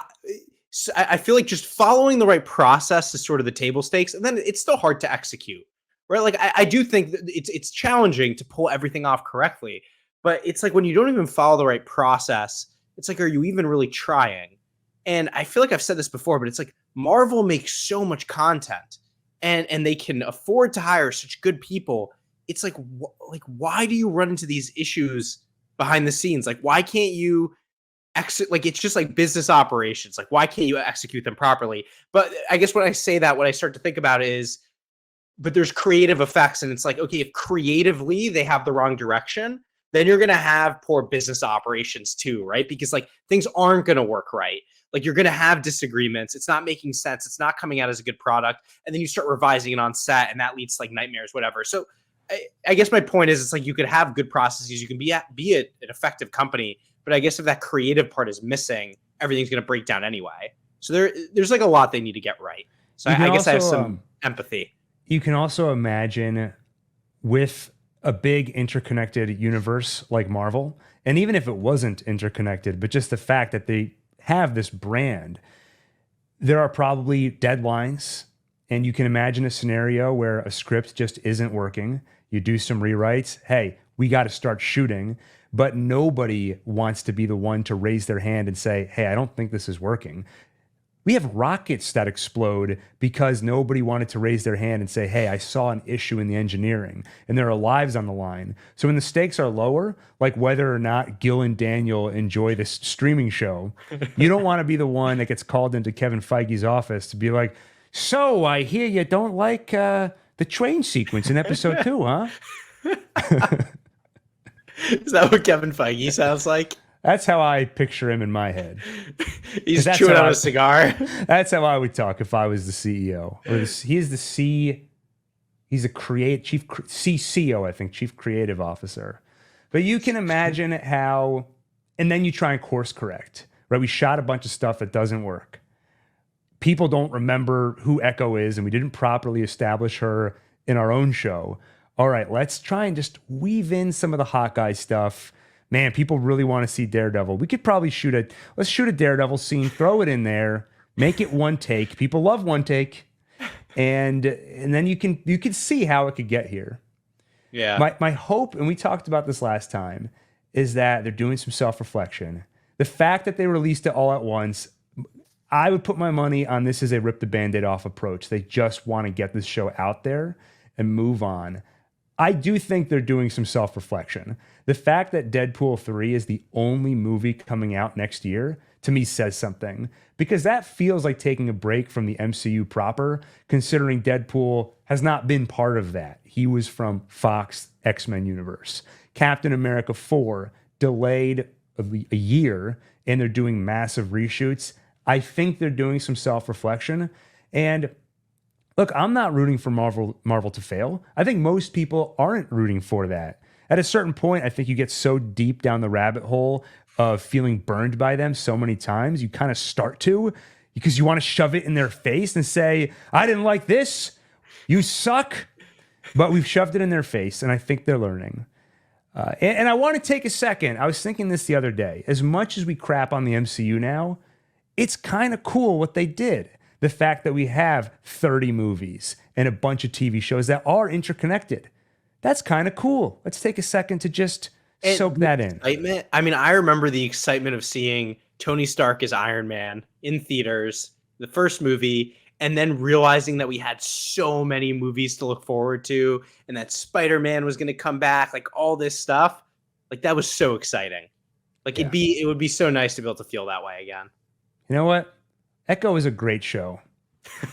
I feel like just following the right process is sort of the table stakes, and then it's still hard to execute, right? Like I do think that it's challenging to pull everything off correctly, but it's like when you don't even follow the right process, it's like, are you even really trying? And I feel like I've said this before, but it's like Marvel makes so much content, and they can afford to hire such good people. It's like why do you run into these issues behind the scenes? Like, why can't you like, it's just like business operations. Like, why can't you execute them properly? But I guess when I say that, what I start to think about is, but there's creative effects, and it's like, okay, if creatively they have the wrong direction, then you're going to have poor business operations too, right? Because like things aren't going to work right. Like, you're going to have disagreements. It's not making sense. It's not coming out as a good product. And then you start revising it on set, and that leads to like nightmares, whatever. So I guess my point is, it's like you could have good processes. You can be an effective company, but I guess if that creative part is missing, everything's going to break down anyway. So there's like a lot they need to get right. So I guess I have some empathy. You can also imagine with a big interconnected universe like Marvel, and even if it wasn't interconnected, but just the fact that they have this brand, there are probably deadlines, and you can imagine a scenario where a script just isn't working. You do some rewrites. Hey, we got to start shooting. But nobody wants to be the one to raise their hand and say, hey, I don't think this is working. We have rockets that explode because nobody wanted to raise their hand and say, hey, I saw an issue in the engineering, and there are lives on the line. So when the stakes are lower, like whether or not Gil and Daniel enjoy this streaming show, you don't want to be the one that gets called into Kevin Feige's office to be like, so I hear you don't like the train sequence in episode 2, huh? Is that what Kevin Feige sounds like? That's how I picture him in my head. He's chewing on a cigar. That's how I would talk if I was the CEO. Or he's the he's a chief CCO, I think, chief creative officer. But you can imagine how, and then you try and course correct, right? We shot a bunch of stuff that doesn't work. People don't remember who Echo is, and we didn't properly establish her in our own show. All right, let's try and just weave in some of the Hawkeye stuff. Man, people really want to see Daredevil. We could probably let's shoot a Daredevil scene, throw it in there, make it one take. People love one take. And then you can see how it could get here. Yeah. My hope, and we talked about this last time, is that they're doing some self-reflection. The fact that they released it all at once, I would put my money on this as a rip the Band-Aid off approach. They just want to get this show out there and move on. I do think they're doing some self-reflection. The fact that Deadpool 3 is the only movie coming out next year, to me, says something. Because that feels like taking a break from the MCU proper, considering Deadpool has not been part of that. He was from Fox X-Men universe. Captain America 4 delayed a year, and they're doing massive reshoots. I think they're doing some self-reflection. And look, I'm not rooting for Marvel to fail. I think most people aren't rooting for that. At a certain point, I think you get so deep down the rabbit hole of feeling burned by them so many times, you kind of start to, because you want to shove it in their face and say, I didn't like this, you suck. But we've shoved it in their face, and I think they're learning. And I want to take a second. I was thinking this the other day. As much as we crap on the MCU now, it's kind of cool what they did. The fact that we have 30 movies and a bunch of TV shows that are interconnected. That's kind of cool. Let's take a second to just soak that in. Excitement. I mean, I remember the excitement of seeing Tony Stark as Iron Man in theaters, the first movie, and then realizing that we had so many movies to look forward to, and that Spider-Man was going to come back, like all this stuff. Like, that was so exciting. Like, it would be so nice to be able to feel that way again. You know what? Echo is a great show.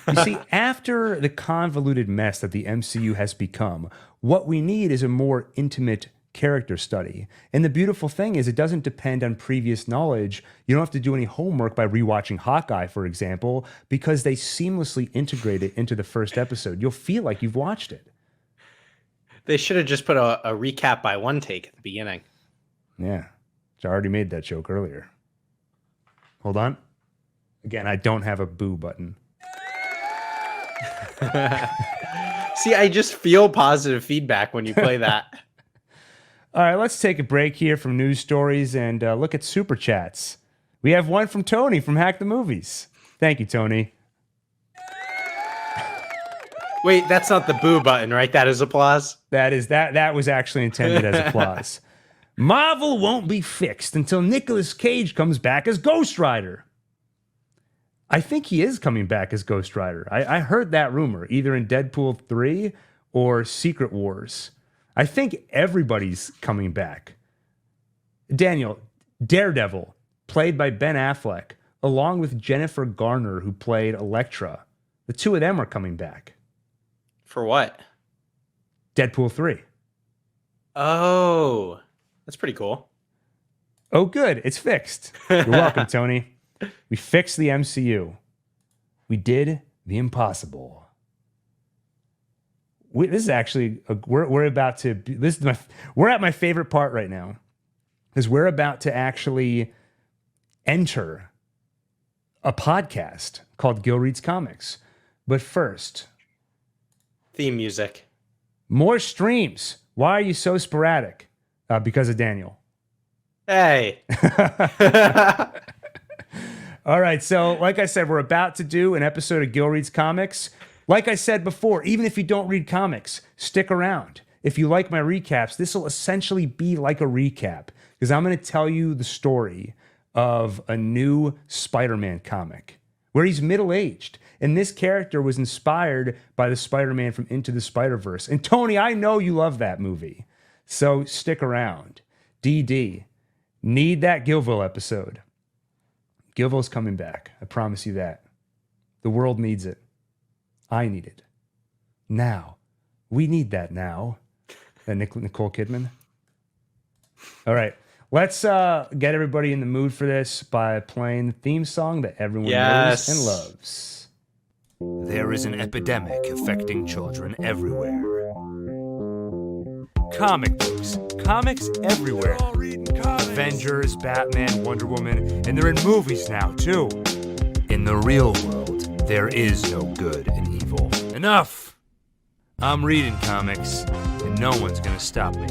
You see, after the convoluted mess that the MCU has become, what we need is a more intimate character study. And the beautiful thing is it doesn't depend on previous knowledge. You don't have to do any homework by rewatching Hawkeye, for example, because they seamlessly integrate it into the first episode. You'll feel like you've watched it. They should have just put a recap by OneTake at the beginning. Yeah. I already made that joke earlier. Hold on. Again, I don't have a boo button. See, I just feel positive feedback when you play that. All right, let's take a break here from news stories and look at super chats. We have one from Tony from Hack the Movies. Thank you, Tony. Wait, that's not the boo button, right? That is applause. That was actually intended as applause. Marvel won't be fixed until Nicolas Cage comes back as Ghost Rider. I think he is coming back as Ghost Rider. I heard that rumor, either in Deadpool 3 or Secret Wars. I think everybody's coming back. Daniel, Daredevil, played by Ben Affleck, along with Jennifer Garner, who played Elektra. The two of them are coming back. For what? Deadpool 3. Oh, that's pretty cool. Oh, good. It's fixed. You're welcome, Tony. We fixed the MCU. We did the impossible. This is actually we're about to. This is we're at my favorite part right now, because we're about to actually enter a podcast called Gil Reads Comics. But first, theme music. More streams. Why are you so sporadic? Because of Daniel. Hey. All right, so like I said, we're about to do an episode of Gil Reads Comics. Like I said before, even if you don't read comics, stick around. If you like my recaps, this will essentially be like a recap, because I'm going to tell you the story of a new Spider-Man comic where he's middle-aged. And this character was inspired by the Spider-Man from Into the Spider-Verse. And Tony, I know you love that movie, so stick around. DD, need that Gilville episode. Gilville's coming back. I promise you that. The world needs it. I need it. Now. We need that now. Nicole Kidman. All right. Let's get everybody in the mood for this by playing the theme song that everyone knows and loves. There is an epidemic affecting children everywhere. Comic books. Comics everywhere. Avengers, Batman, Wonder Woman, and they're in movies now, too. In the real world, there is no good and evil. Enough! I'm reading comics, and no one's gonna stop me.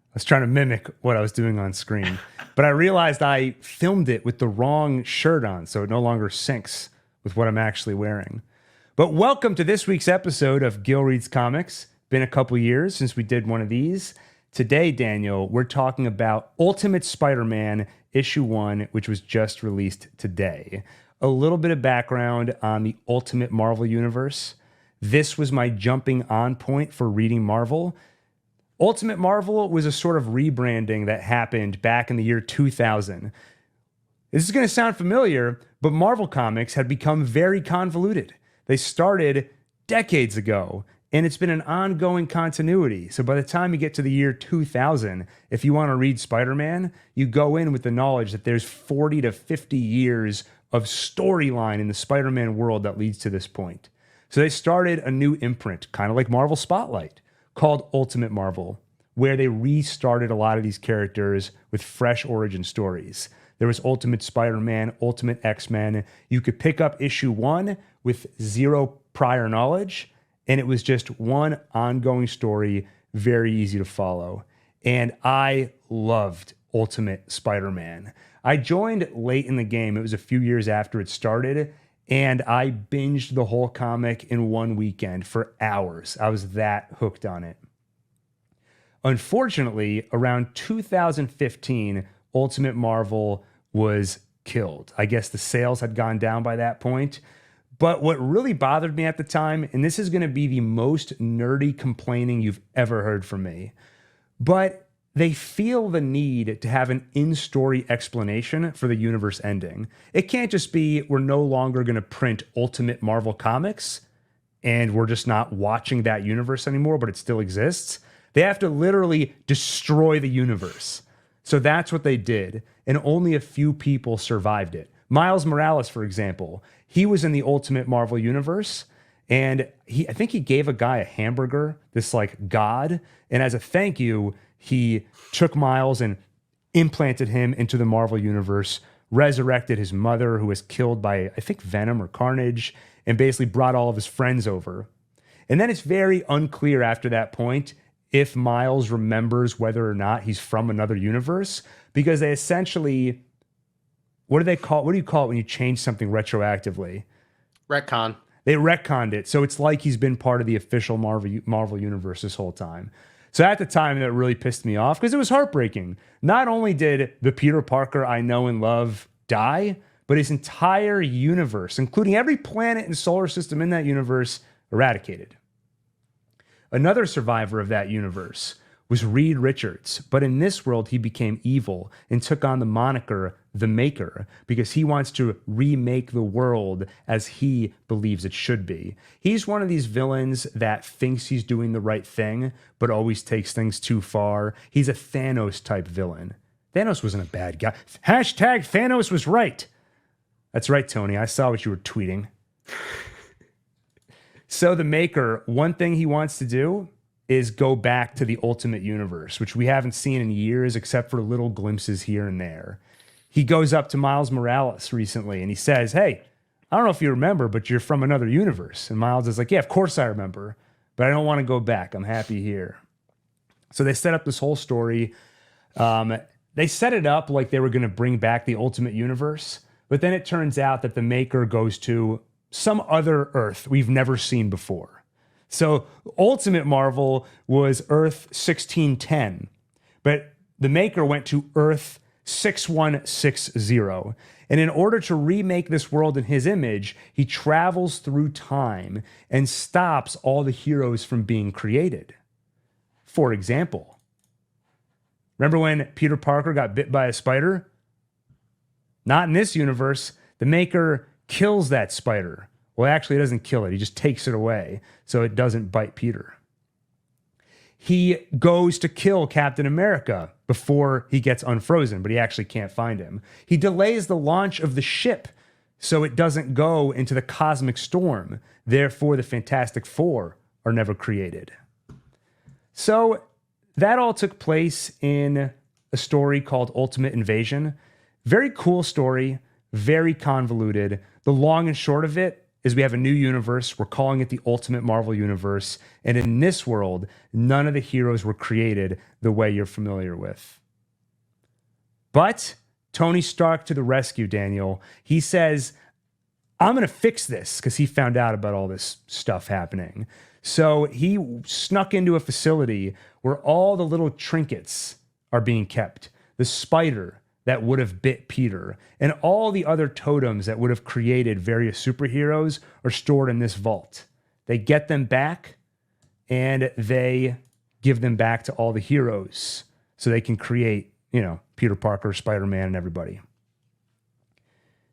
I was trying to mimic what I was doing on screen, but I realized I filmed it with the wrong shirt on, so it no longer syncs with what I'm actually wearing. But welcome to this week's episode of Gil Reads Comics. Been a couple years since we did one of these. Today, Daniel, we're talking about Ultimate Spider-Man issue 1, which was just released today. A little bit of background on the Ultimate Marvel Universe. This was my jumping on point for reading Marvel. Ultimate Marvel was a sort of rebranding that happened back in the year 2000. This is going to sound familiar, but Marvel Comics had become very convoluted. They started decades ago, and it's been an ongoing continuity. So by the time you get to the year 2000, if you want to read Spider-Man, you go in with the knowledge that there's 40 to 50 years of storyline in the Spider-Man world that leads to this point. So they started a new imprint, kind of like Marvel Spotlight, called Ultimate Marvel, where they restarted a lot of these characters with fresh origin stories. There was Ultimate Spider-Man, Ultimate X-Men. You could pick up issue 1 with zero prior knowledge, and it was just one ongoing story, very easy to follow. And I loved Ultimate Spider-Man. I joined late in the game. It was a few years after it started, and I binged the whole comic in one weekend for hours. I was that hooked on it. Unfortunately, around 2015, Ultimate Marvel was killed. I guess the sales had gone down by that point. But what really bothered me at the time, and this is going to be the most nerdy complaining you've ever heard from me, but they feel the need to have an in-story explanation for the universe ending. It can't just be we're no longer going to print Ultimate Marvel comics and we're just not watching that universe anymore, but it still exists. They have to literally destroy the universe. So that's what they did, and only a few people survived it. Miles Morales, for example, he was in the Ultimate Marvel universe, and I think he gave a guy a hamburger, this like god, and as a thank you, he took Miles and implanted him into the Marvel universe, resurrected his mother, who was killed by, I think, Venom or Carnage, and basically brought all of his friends over. And then it's very unclear after that point if Miles remembers whether or not he's from another universe, because they essentially, what do you call it when you change something retroactively? Retcon. They retconned it. So it's like he's been part of the official Marvel universe this whole time. So at the time, that really pissed me off because it was heartbreaking. Not only did the Peter Parker I know and love die, but his entire universe, including every planet and solar system in that universe, eradicated. Another survivor of that universe was Reed Richards, but in this world, he became evil and took on the moniker The Maker because he wants to remake the world as he believes it should be. He's one of these villains that thinks he's doing the right thing, but always takes things too far. He's a Thanos-type villain. Thanos wasn't a bad guy. Hashtag Thanos was right. That's right, Tony. I saw what you were tweeting. So the Maker, one thing he wants to do is go back to the Ultimate Universe, which we haven't seen in years except for little glimpses here and there. He goes up to Miles Morales recently and he says, hey, I don't know if you remember, but you're from another universe. And Miles is like, yeah, of course I remember, but I don't want to go back. I'm happy here. So they set up this whole story. They set it up like they were going to bring back the Ultimate Universe, but then it turns out that the Maker goes to some other Earth we've never seen before. So Ultimate Marvel was Earth 1610, but the Maker went to Earth 6160. And in order to remake this world in his image, he travels through time and stops all the heroes from being created. For example, remember when Peter Parker got bit by a spider? Not in this universe. The Maker kills that spider. Well, actually, he doesn't kill it. He just takes it away so it doesn't bite Peter. He goes to kill Captain America before he gets unfrozen, but he actually can't find him. He delays the launch of the ship so it doesn't go into the cosmic storm. Therefore, the Fantastic Four are never created. So that all took place in a story called Ultimate Invasion. Very cool story, very convoluted. The long and short of it is we have a new universe. We're calling it the Ultimate Marvel Universe. And in this world, none of the heroes were created the way you're familiar with. But Tony Stark to the rescue, Daniel. He says, I'm going to fix this because he found out about all this stuff happening. So he snuck into a facility where all the little trinkets are being kept. The spider that would have bit Peter and all the other totems that would have created various superheroes are stored in this vault. They get them back and they give them back to all the heroes so they can create, Peter Parker, Spider-Man, and everybody.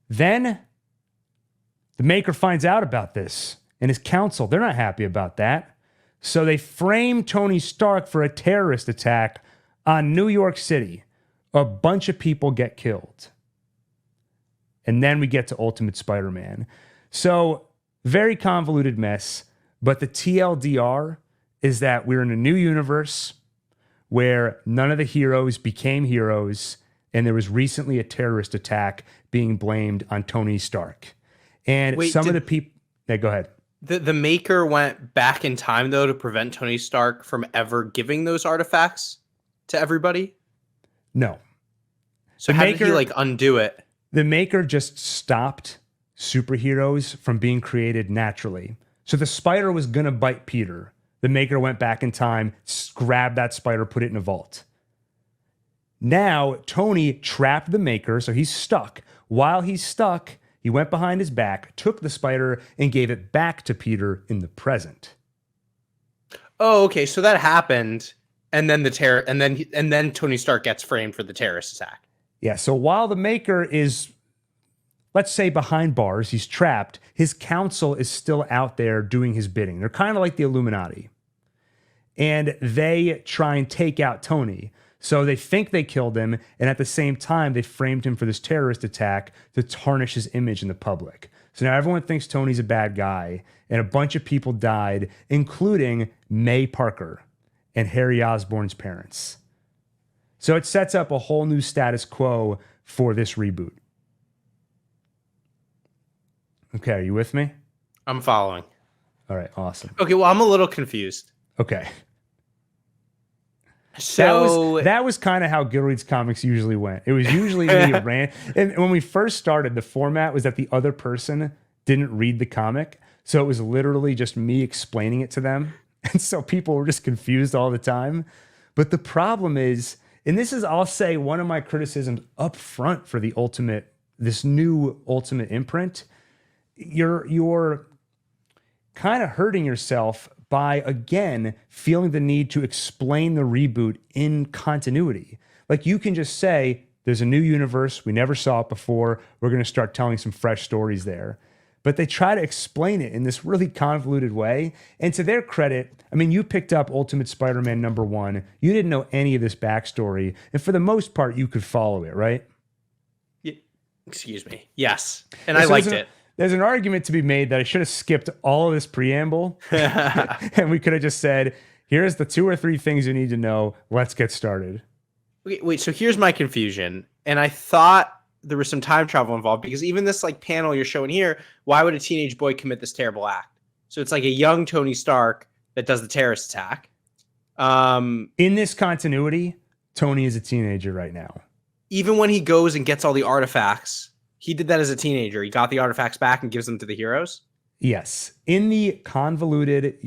Then the Maker finds out about this, and his council, they're not happy about that. So they frame Tony Stark for a terrorist attack on New York City. A bunch of people get killed. And then we get to Ultimate Spider-Man. So very convoluted mess, but the TLDR is that we're in a new universe where none of the heroes became heroes, and there was recently a terrorist attack being blamed on Tony Stark. And of the people... Yeah, go ahead. The Maker went back in time, though, to prevent Tony Stark from ever giving those artifacts to everybody? No. So how did he, undo it? The Maker just stopped superheroes from being created naturally. So the spider was going to bite Peter. The Maker went back in time, grabbed that spider, put it in a vault. Now, Tony trapped the Maker, so he's stuck. While he's stuck, he went behind his back, took the spider, and gave it back to Peter in the present. Oh, okay. So that happened, and then then Tony Stark gets framed for the terrorist attack. Yeah. So while the Maker is, let's say, behind bars, he's trapped, his council is still out there doing his bidding. They're kind of like the Illuminati. And they try and take out Tony. So they think they killed him, and at the same time, they framed him for this terrorist attack to tarnish his image in the public. So now everyone thinks Tony's a bad guy, and a bunch of people died, including May Parker and Harry Osborn's parents. So it sets up a whole new status quo for this reboot. Okay, are you with me? I'm following. All right, awesome. Okay, well, I'm a little confused. Okay. So that was kind of how Goodreads comics usually went. It was usually me rant. And when we first started, the format was that the other person didn't read the comic. So it was literally just me explaining it to them. And so people were just confused all the time. But the problem is, and this is, I'll say, one of my criticisms up front for this new Ultimate imprint, you're kind of hurting yourself by, again, feeling the need to explain the reboot in continuity. Like, you can just say, there's a new universe, we never saw it before, we're going to start telling some fresh stories there. But they try to explain it in this really convoluted way. And to their credit, I mean, you picked up Ultimate Spider-Man #1. You didn't know any of this backstory. And for the most part, you could follow it, right? Yeah. Excuse me. Yes. And I liked it. There's an argument to be made that I should have skipped all of this preamble. And we could have just said, here's the 2 or 3 things you need to know. Let's get started. Wait, so here's my confusion. And I thought there was some time travel involved, because even this panel you're showing here, why would a teenage boy commit this terrible act? So it's like a young Tony Stark that does the terrorist attack. In this continuity, Tony is a teenager right now. Even when he goes and gets all the artifacts, he did that as a teenager. He got the artifacts back and gives them to the heroes? Yes. In the convoluted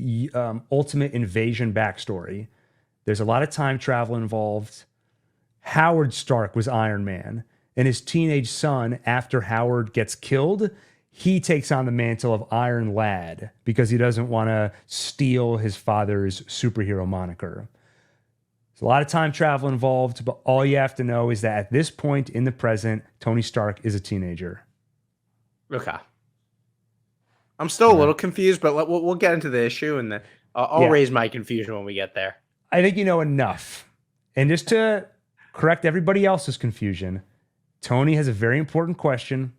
Ultimate Invasion backstory, there's a lot of time travel involved. Howard Stark was Iron Man. And his teenage son, after Howard gets killed, he takes on the mantle of Iron Lad because he doesn't want to steal his father's superhero moniker. There's a lot of time travel involved, but all you have to know is that at this point in the present, Tony Stark is a teenager. Okay. I'm still a little confused, but we'll get into the issue, and then I'll raise my confusion when we get there. I think you know enough. And just to correct everybody else's confusion, Tony has a very important question.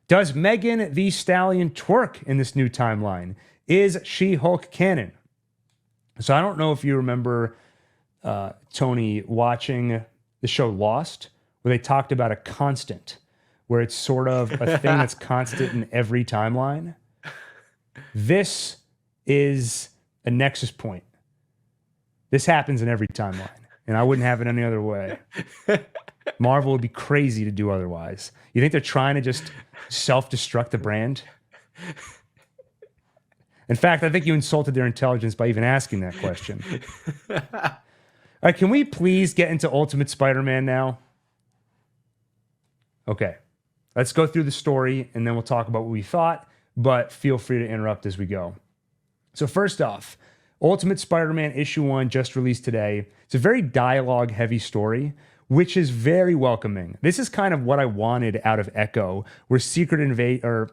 Does Megan Thee Stallion twerk in this new timeline? Is She-Hulk canon? So I don't know if you remember Tony watching the show Lost, where they talked about a constant, where it's sort of a thing that's constant in every timeline. This is a nexus point. This happens in every timeline, and I wouldn't have it any other way. Marvel would be crazy to do otherwise. You think they're trying to just self-destruct the brand? In fact, I think you insulted their intelligence by even asking that question. All right, can we please get into Ultimate Spider-Man now? Okay, let's go through the story and then we'll talk about what we thought, but feel free to interrupt as we go. So first off, Ultimate Spider-Man issue 1 just released today. It's a very dialogue-heavy story, which is very welcoming. This is kind of what I wanted out of Echo, where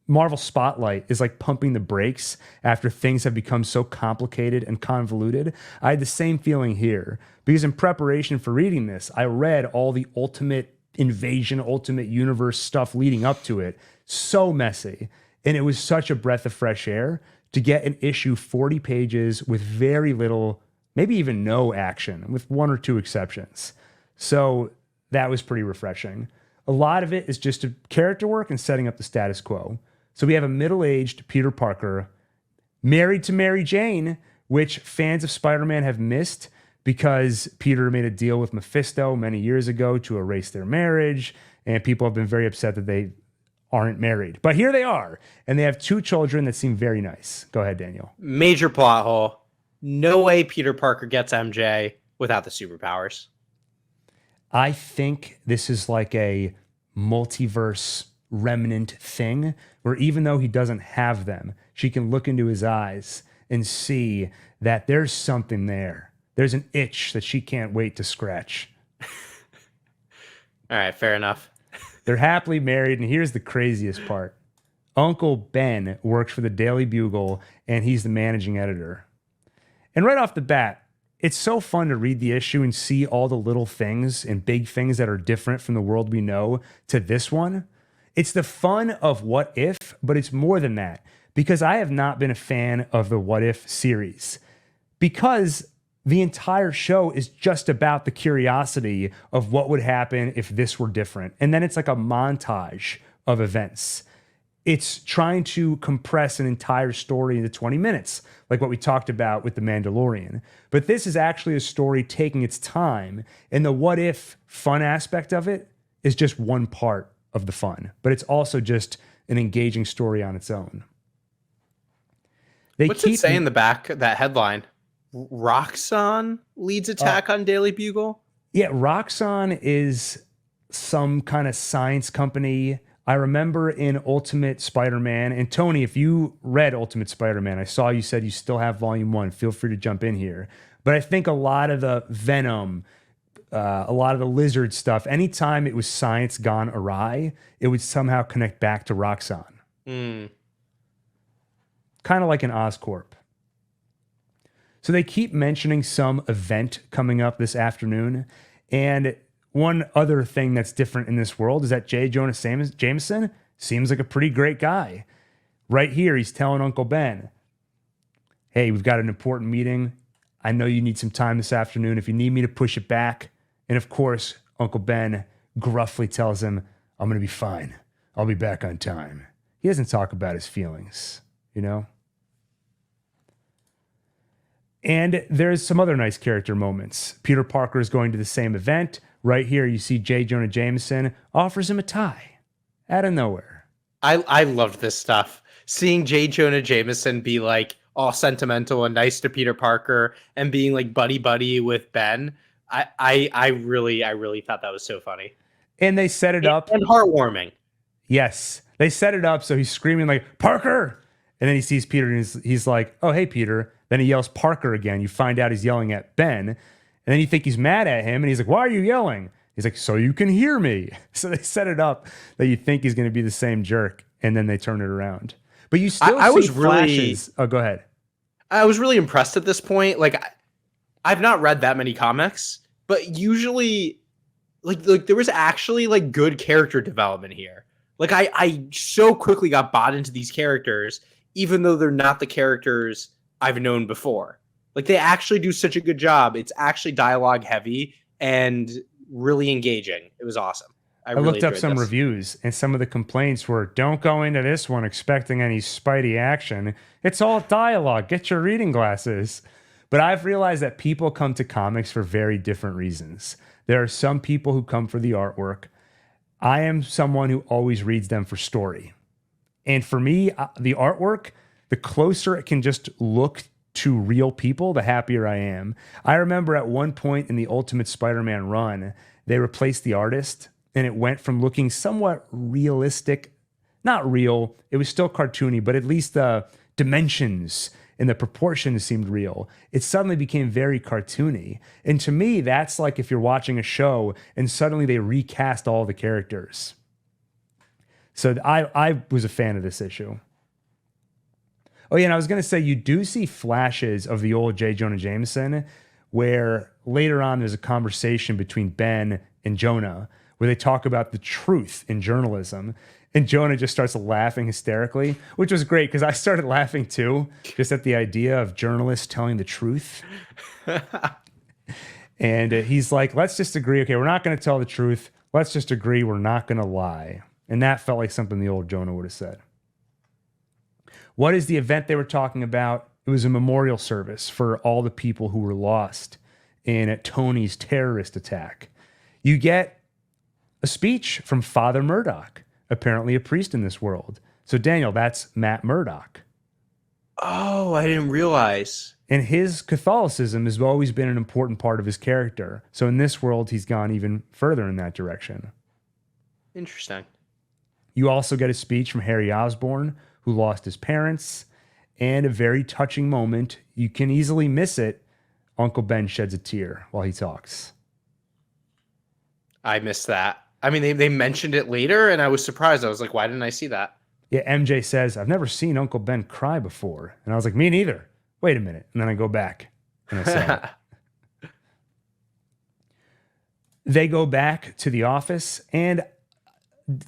Marvel Spotlight is like pumping the brakes after things have become so complicated and convoluted. I had the same feeling here, because in preparation for reading this, I read all the Ultimate Invasion, Ultimate Universe stuff leading up to it. So messy. And it was such a breath of fresh air to get an issue 40 pages with very little, maybe even no action, with one or two exceptions. So that was pretty refreshing. A lot of it is just a character work and setting up the status quo. So we have a middle-aged Peter Parker married to Mary Jane, which fans of Spider-Man have missed because Peter made a deal with Mephisto many years ago to erase their marriage, and people have been very upset that they aren't married. But here they are, and they have 2 children that seem very nice. Go ahead, Daniel. Major plot hole. No way Peter Parker gets MJ without the superpowers. I think this is like a multiverse remnant thing where even though he doesn't have them, she can look into his eyes and see that there's something there. There's an itch that she can't wait to scratch. All right, fair enough. They're happily married, and here's the craziest part. Uncle Ben works for the Daily Bugle, and he's the managing editor. And right off the bat, it's so fun to read the issue and see all the little things and big things that are different from the world we know to this one. It's the fun of What If, but it's more than that, because I have not been a fan of the What If series, because the entire show is just about the curiosity of what would happen if this were different. And then it's like a montage of events. It's trying to compress an entire story into 20 minutes, like what we talked about with The Mandalorian. But this is actually a story taking its time, and the what if fun aspect of it is just one part of the fun, but it's also just an engaging story on its own. What's it say in the back, that headline? Roxxon leads attack on Daily Bugle? Yeah, Roxxon is some kind of science company. I remember in Ultimate Spider-Man, and Tony, if you read Ultimate Spider-Man, I saw you said you still have Volume 1. Feel free to jump in here. But I think a lot of the Venom, a lot of the lizard stuff, anytime it was science gone awry, it would somehow connect back to Roxxon. Kind of like an Oscorp. So they keep mentioning some event coming up this afternoon. And one other thing that's different in this world is that J. Jonah Jameson seems like a pretty great guy. Right here, he's telling Uncle Ben, hey, we've got an important meeting. I know you need some time this afternoon. If you need me to push it back. And of course, Uncle Ben gruffly tells him, I'm going to be fine. I'll be back on time. He doesn't talk about his feelings, you know? And there's some other nice character moments. Peter Parker is going to the same event. Right here, you see J. Jonah Jameson offers him a tie out of nowhere. I loved this stuff. Seeing J. Jonah Jameson be like all sentimental and nice to Peter Parker and being like buddy with Ben. I really thought that was so funny. And they set it up. And heartwarming. Yes. They set it up so he's screaming like, Parker! And then he sees Peter and he's like, oh, hey, Peter. Then he yells Parker again. You find out he's yelling at Ben. And then you think he's mad at him. And he's like, why are you yelling? He's like, so you can hear me. So they set it up that you think he's going to be the same jerk. And then they turn it around. But you still see flashes. Oh, go ahead. I was really impressed at this point. Like, I've not read that many comics. But usually, like there was actually like good character development here. Like I so quickly got bought into these characters, even though they're not the characters I've known before. Like they actually do such a good job. It's actually dialogue heavy and really engaging. It was awesome. I really looked up some reviews, and some of the complaints were, don't go into this one expecting any Spidey action. It's all dialogue. Get your reading glasses. But I've realized that people come to comics for very different reasons. There are some people who come for the artwork. I am someone who always reads them for story. And for me, the artwork, the closer it can just look to real people, the happier I am. I remember at one point in the Ultimate Spider-Man run, they replaced the artist, and it went from looking somewhat realistic, not real, it was still cartoony, but at least the dimensions and the proportions seemed real. It suddenly became very cartoony. And to me, that's like if you're watching a show and suddenly they recast all the characters. So I was a fan of this issue. Oh yeah, and I was going to say, you do see flashes of the old J. Jonah Jameson, where later on there's a conversation between Ben and Jonah, where they talk about the truth in journalism. And Jonah just starts laughing hysterically, which was great because I started laughing too, just at the idea of journalists telling the truth. And he's like, let's just agree. Okay, we're not going to tell the truth. Let's just agree we're not going to lie. And that felt like something the old Jonah would have said. What is the event they were talking about? It was a memorial service for all the people who were lost in Tony's terrorist attack. You get a speech from Father Murdoch, apparently a priest in this world. So Daniel, that's Matt Murdock. Oh, I didn't realize. And his Catholicism has always been an important part of his character. So in this world, he's gone even further in that direction. Interesting. You also get a speech from Harry Osborn, who lost his parents, and a very touching moment. You can easily miss it. Uncle Ben sheds a tear while he talks. I missed that. I mean, they mentioned it later, and I was surprised. I was like, why didn't I see that? Yeah, MJ says, I've never seen Uncle Ben cry before. And I was like, me neither. Wait a minute. And then I go back, and I saw it. They go back to the office, and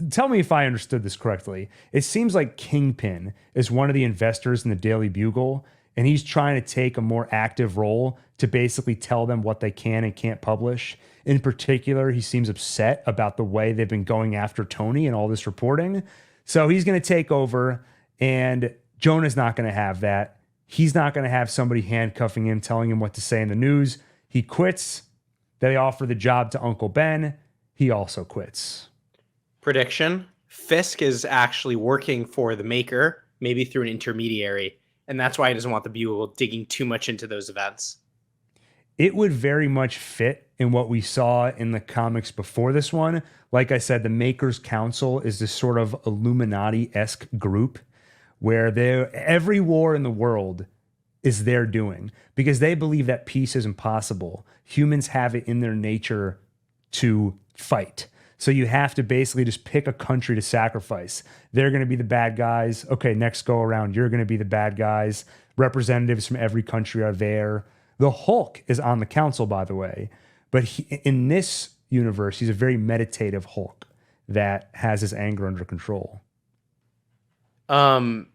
tell me if I understood this correctly. It seems like Kingpin is one of the investors in the Daily Bugle, and he's trying to take a more active role to basically tell them what they can and can't publish. In particular, he seems upset about the way they've been going after Tony and all this reporting. So he's going to take over, and Jonah's not going to have that. He's not going to have somebody handcuffing him, telling him what to say in the news. He quits. They offer the job to Uncle Ben. He also quits. Prediction: Fisk is actually working for the Maker, maybe through an intermediary, and that's why he doesn't want the Bugle digging too much into those events. It would very much fit in what we saw in the comics before this one. Like I said, the Maker's Council is this sort of Illuminati-esque group where every war in the world is their doing because they believe that peace is impossible. Humans have it in their nature to fight. So you have to basically just pick a country to sacrifice. They're going to be the bad guys. Okay, next go around, you're going to be the bad guys. Representatives from every country are there. The Hulk is on the council, by the way. But in this universe, he's a very meditative Hulk that has his anger under control. Are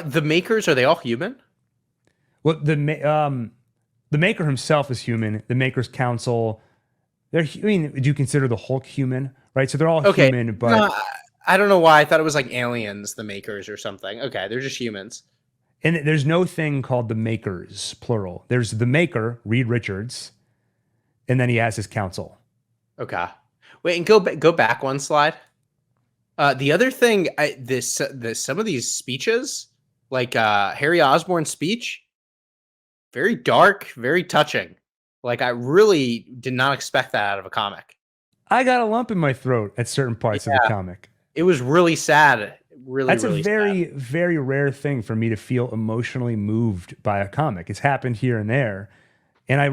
the Makers, are they all human? Well, the Maker himself is human. The Maker's Council, do you consider the Hulk human? Right, so they're all human, but no, I don't know why I thought it was like aliens, the Makers or something. Okay, they're just humans. And there's no thing called the Makers, plural. There's the Maker, Reed Richards, and then he has his council. Okay, wait, and go back one slide. The other thing, some of these speeches, like Harry Osborn's speech, very dark, very touching. Like I really did not expect that out of a comic. I got a lump in my throat at certain parts of the comic. It was really sad. That's a very, very rare thing for me to feel emotionally moved by a comic. It's happened here and there. And I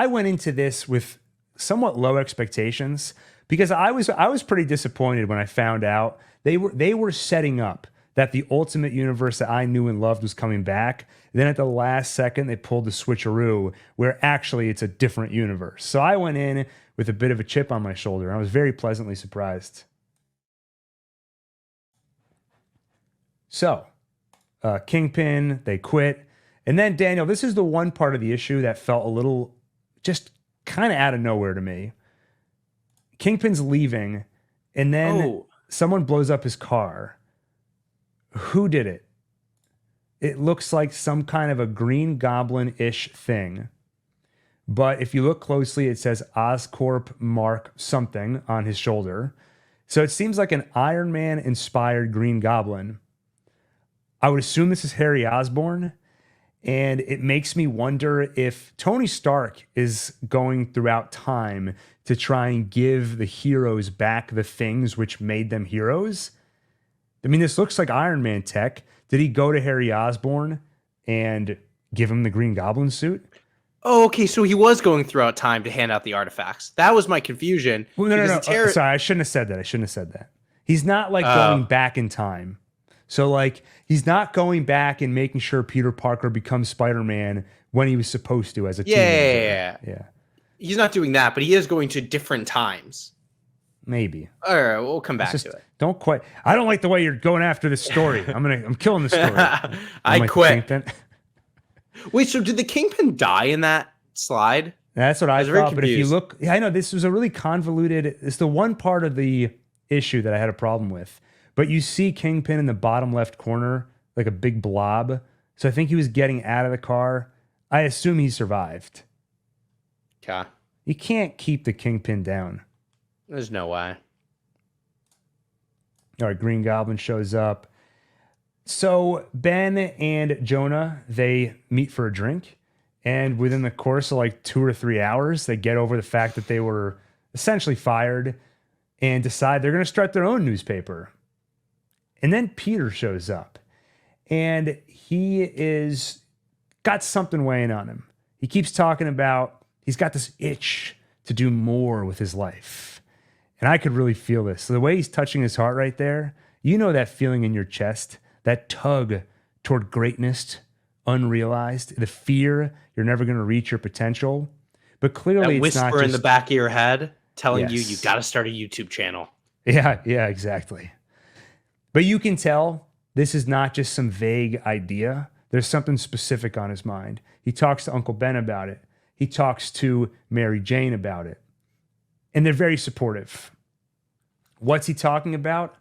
went into this with somewhat low expectations because I was pretty disappointed when I found out they were setting up that the Ultimate Universe that I knew and loved was coming back. Then at the last second, they pulled the switcheroo where actually it's a different universe. So I went in with a bit of a chip on my shoulder. And I was very pleasantly surprised. So, Kingpin, they quit. And then, Daniel, this is the one part of the issue that felt a little just kind of out of nowhere to me. Kingpin's leaving, and then someone blows up his car. Who did it? It looks like some kind of a Green Goblin-ish thing. But if you look closely, it says Oscorp Mark something on his shoulder. So it seems like an Iron Man-inspired Green Goblin. I would assume this is Harry Osborn. And it makes me wonder if Tony Stark is going throughout time to try and give the heroes back the things which made them heroes. I mean, this looks like Iron Man tech. Did he go to Harry Osborn and give him the Green Goblin suit? Oh, okay. So he was going throughout time to hand out the artifacts. That was my confusion. Well, no. Sorry, I shouldn't have said that. He's not like going back in time. So, like, he's not going back and making sure Peter Parker becomes Spider-Man when he was supposed to as a teenager. Yeah. He's not doing that, but he is going to different times. Maybe. All right, we'll come back to it. I don't like the way you're going after this story. I'm killing the story. I quit. Wait, so did the Kingpin die in that slide? That's what I thought. But if you look, I know this was a really convoluted. It's the one part of the issue that I had a problem with. But you see Kingpin in the bottom left corner, like a big blob. So I think he was getting out of the car. I assume he survived. Okay. You can't keep the Kingpin down. There's no way. All right, Green Goblin shows up. So Ben and Jonah, they meet for a drink. And within the course of like 2 or 3 hours, they get over the fact that they were essentially fired and decide they're going to start their own newspaper. And then Peter shows up, and he is got something weighing on him. He keeps talking about he's got this itch to do more with his life. And I could really feel this. So the way he's touching his heart right there, you know that feeling in your chest, that tug toward greatness, unrealized, the fear you're never going to reach your potential. But clearly that it's not whisper just in the back of your head telling Yes. you got to start a YouTube channel. Yeah, exactly. But you can tell this is not just some vague idea. There's something specific on his mind. He talks to Uncle Ben about it. He talks to Mary Jane about it. And they're very supportive. What's he talking about?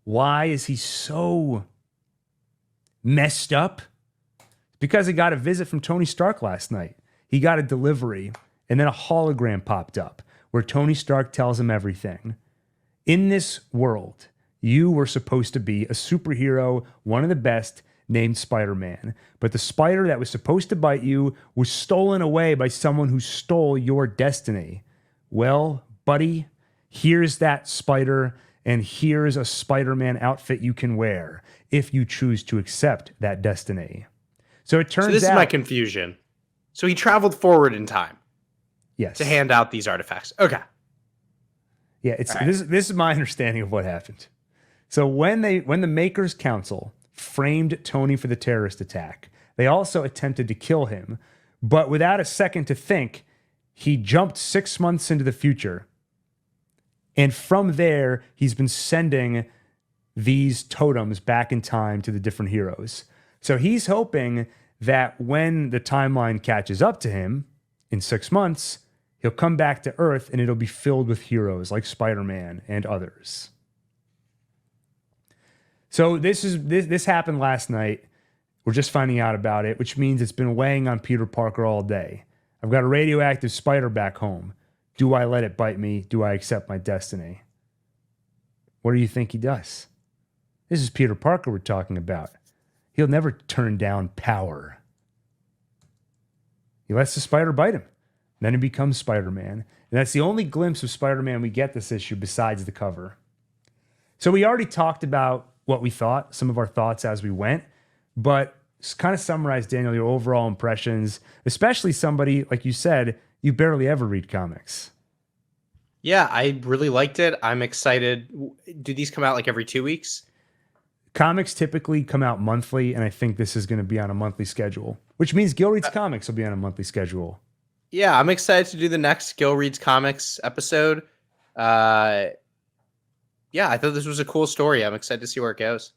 Why is he so messed up? Because he got a visit from Tony Stark last night. He got a delivery, and then a hologram popped up where Tony Stark tells him everything. In this world, you were supposed to be a superhero, one of the best, named Spider-Man. But the spider that was supposed to bite you was stolen away by someone who stole your destiny. Well, buddy, here's that spider, and here's a Spider-Man outfit you can wear if you choose to accept that destiny. So it turns out... So this is my confusion. So he traveled forward in time. Yes. To hand out these artifacts. Okay. Yeah, this is my understanding of what happened. So when the Makers Council framed Tony for the terrorist attack, they also attempted to kill him, but without a second to think, he jumped 6 months into the future. And from there, he's been sending these totems back in time to the different heroes. So he's hoping that when the timeline catches up to him in 6 months, he'll come back to Earth and it'll be filled with heroes like Spider-Man and others. So this happened last night. We're just finding out about it, which means it's been weighing on Peter Parker all day. I've got a radioactive spider back home. Do I let it bite me? Do I accept my destiny? What do you think he does? This is Peter Parker we're talking about. He'll never turn down power. He lets the spider bite him. Then he becomes Spider-Man. And that's the only glimpse of Spider-Man we get this issue besides the cover. So we already talked about what we thought, some of our thoughts as we went, but kind of summarize, Daniel, your overall impressions, especially somebody, like you said, you barely ever read comics. Yeah, I really liked it. I'm excited. Do these come out like every 2 weeks? Comics typically come out monthly, and I think this is going to be on a monthly schedule, which means Gil Reads Comics will be on a monthly schedule. Yeah, I'm excited to do the next Gil Reads Comics episode. Yeah, I thought this was a cool story. I'm excited to see where it goes.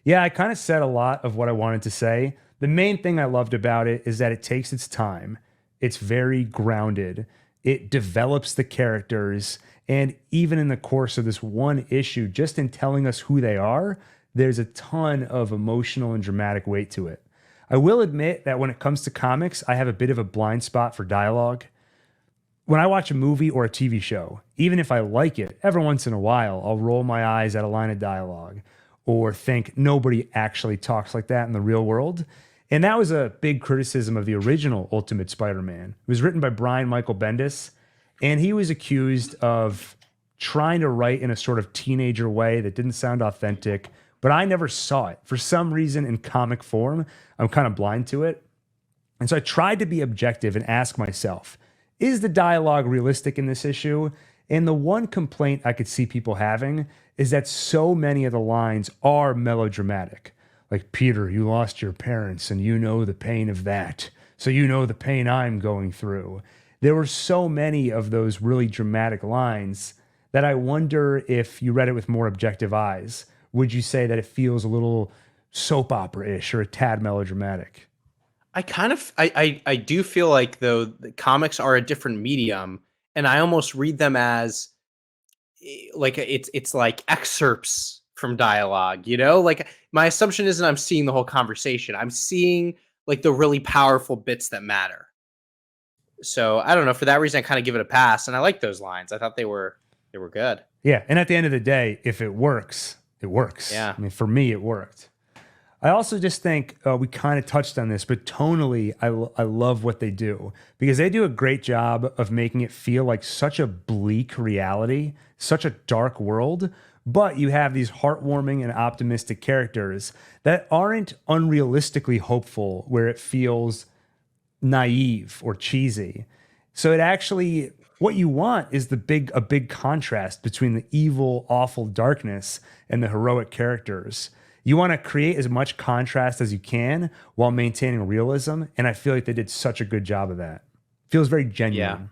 Yeah, I kind of said a lot of what I wanted to say. The main thing I loved about it is that it takes its time. It's very grounded. It develops the characters. And even in the course of this one issue, just in telling us who they are, there's a ton of emotional and dramatic weight to it. I will admit that when it comes to comics, I have a bit of a blind spot for dialogue. When I watch a movie or a TV show, even if I like it, every once in a while, I'll roll my eyes at a line of dialogue. or think nobody actually talks like that in the real world. And that was a big criticism of the original Ultimate Spider-Man. It was written by Brian Michael Bendis, and he was accused of trying to write in a sort of teenager way that didn't sound authentic, but I never saw it. For some reason, in comic form, I'm kind of blind to it. And so I tried to be objective and ask myself, is the dialogue realistic in this issue? And the one complaint I could see people having is that so many of the lines are melodramatic. Like, Peter, you lost your parents and you know the pain of that. So you know the pain I'm going through. There were so many of those really dramatic lines that I wonder, if you read it with more objective eyes, would you say that it feels a little soap opera-ish or a tad melodramatic? I do feel like, though, the comics are a different medium, and I almost read them as like it's like excerpts from dialogue, you know? Like, my assumption isn't I'm seeing the whole conversation. I'm seeing like the really powerful bits that matter. So I don't know. For that reason, I kind of give it a pass, and I like those lines. I thought they were good. Yeah, and at the end of the day, if it works, it works. Yeah. I mean, for me, it worked. I also just think we kind of touched on this, but tonally, I love what they do, because they do a great job of making it feel like such a bleak reality, such a dark world, but you have these heartwarming and optimistic characters that aren't unrealistically hopeful, where it feels naive or cheesy. So it actually, what you want is a big contrast between the evil, awful darkness and the heroic characters. You want to create as much contrast as you can while maintaining realism, and I feel like they did such a good job of that. Feels very genuine.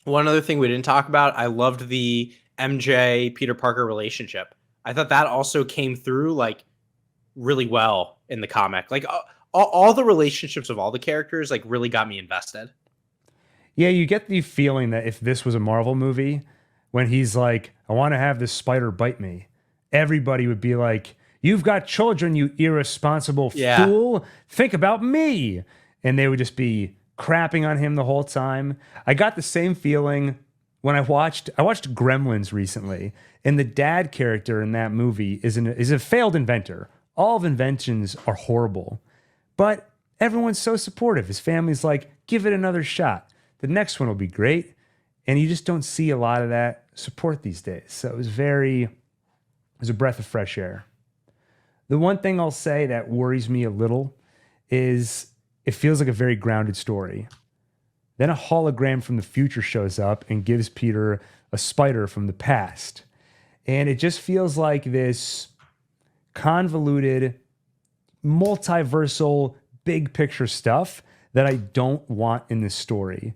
Yeah. One other thing we didn't talk about, I loved the MJ Peter Parker relationship. I thought that also came through like really well in the comic. Like all the relationships of all the characters like really got me invested. Yeah, you get the feeling that if this was a Marvel movie, when he's like, I want to have this spider bite me, everybody would be like, you've got children, you irresponsible fool. Think about me. And they would just be crapping on him the whole time. I got the same feeling when I watched Gremlins recently, and the dad character in that movie is a failed inventor. All of inventions are horrible, but everyone's so supportive. His family's like, give it another shot. The next one will be great. And you just don't see a lot of that support these days. So it was a breath of fresh air. The one thing I'll say that worries me a little is it feels like a very grounded story. Then a hologram from the future shows up and gives Peter a spider from the past. And it just feels like this convoluted, multiversal, big picture stuff that I don't want in this story.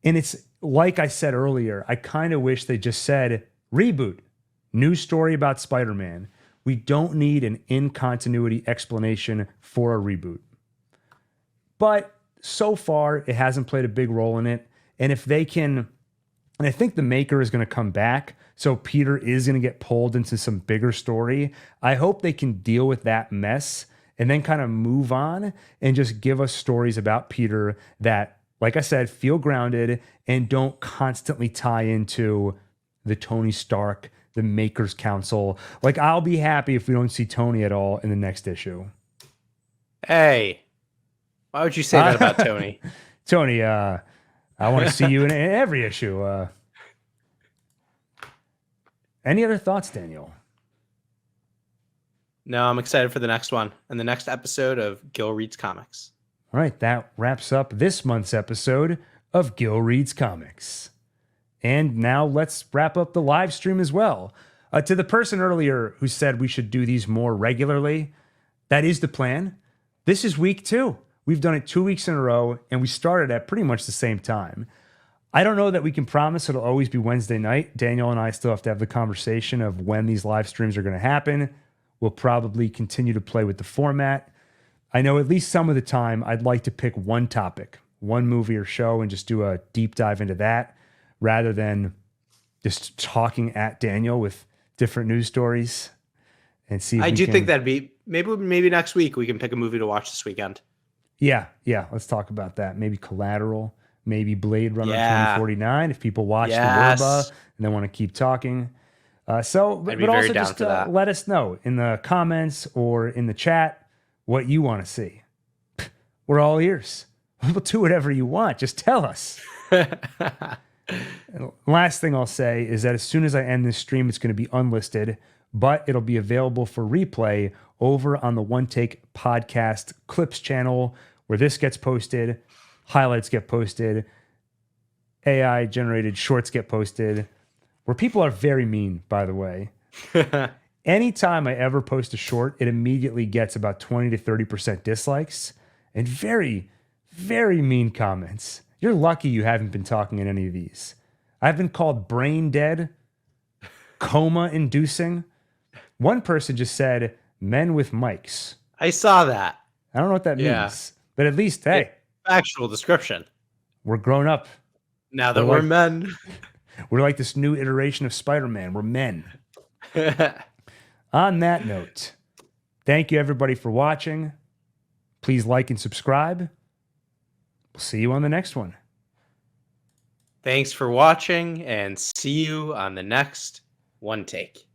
And it's like I said earlier, I kind of wish they just said, reboot, new story about Spider-Man. We don't need an in-continuity explanation for a reboot. But so far, it hasn't played a big role in it. And if they can, and I think the maker is going to come back, so Peter is going to get pulled into some bigger story. I hope they can deal with that mess and then kind of move on and just give us stories about Peter that, like I said, feel grounded and don't constantly tie into the Tony Stark, the Makers Council. Like, I'll be happy if we don't see Tony at all in the next issue. Hey, why would you say that about Tony? Tony, I want to see you in every issue. Any other thoughts, Daniel? No, I'm excited for the next one and the next episode of Gil Reads Comics. All right, that wraps up this month's episode of Gil Reads Comics. And now let's wrap up the live stream as well. To the person earlier who said we should do these more regularly, that is the plan. This is week 2. We've done it 2 weeks in a row, and we started at pretty much the same time. I don't know that we can promise it'll always be Wednesday night. Daniel and I still have to have the conversation of when these live streams are going to happen. We'll probably continue to play with the format. I know at least some of the time I'd like to pick one topic, one movie or show, and just do a deep dive into that rather than just talking at Daniel with different news stories and see if I do think that'd be maybe next week we can pick a movie to watch this weekend. Yeah, let's talk about that. Maybe Collateral, maybe Blade Runner 2049 if people watch the Werba and they want to keep talking. I'd be very down for that. Let us know in the comments or in the chat what you want to see. We're all ears. We'll do whatever you want. Just tell us. Last thing I'll say is that as soon as I end this stream, it's going to be unlisted, but it'll be available for replay over on the OneTake podcast clips channel, where this gets posted, highlights get posted, AI generated shorts get posted, where people are very mean, by the way. Anytime I ever post a short, it immediately gets about 20 to 30% dislikes and very, very mean comments. You're lucky you haven't been talking in any of these. I've been called brain dead, coma inducing. One person just said men with mics. I saw that. I don't know what that means, but at least, hey. Actual description. We're grown up. Now that we're men. We're like this new iteration of Spider-Man. We're men. On that note, thank you everybody for watching. Please like and subscribe. We'll see you on the next one. Thanks for watching, and see you on the next One Take.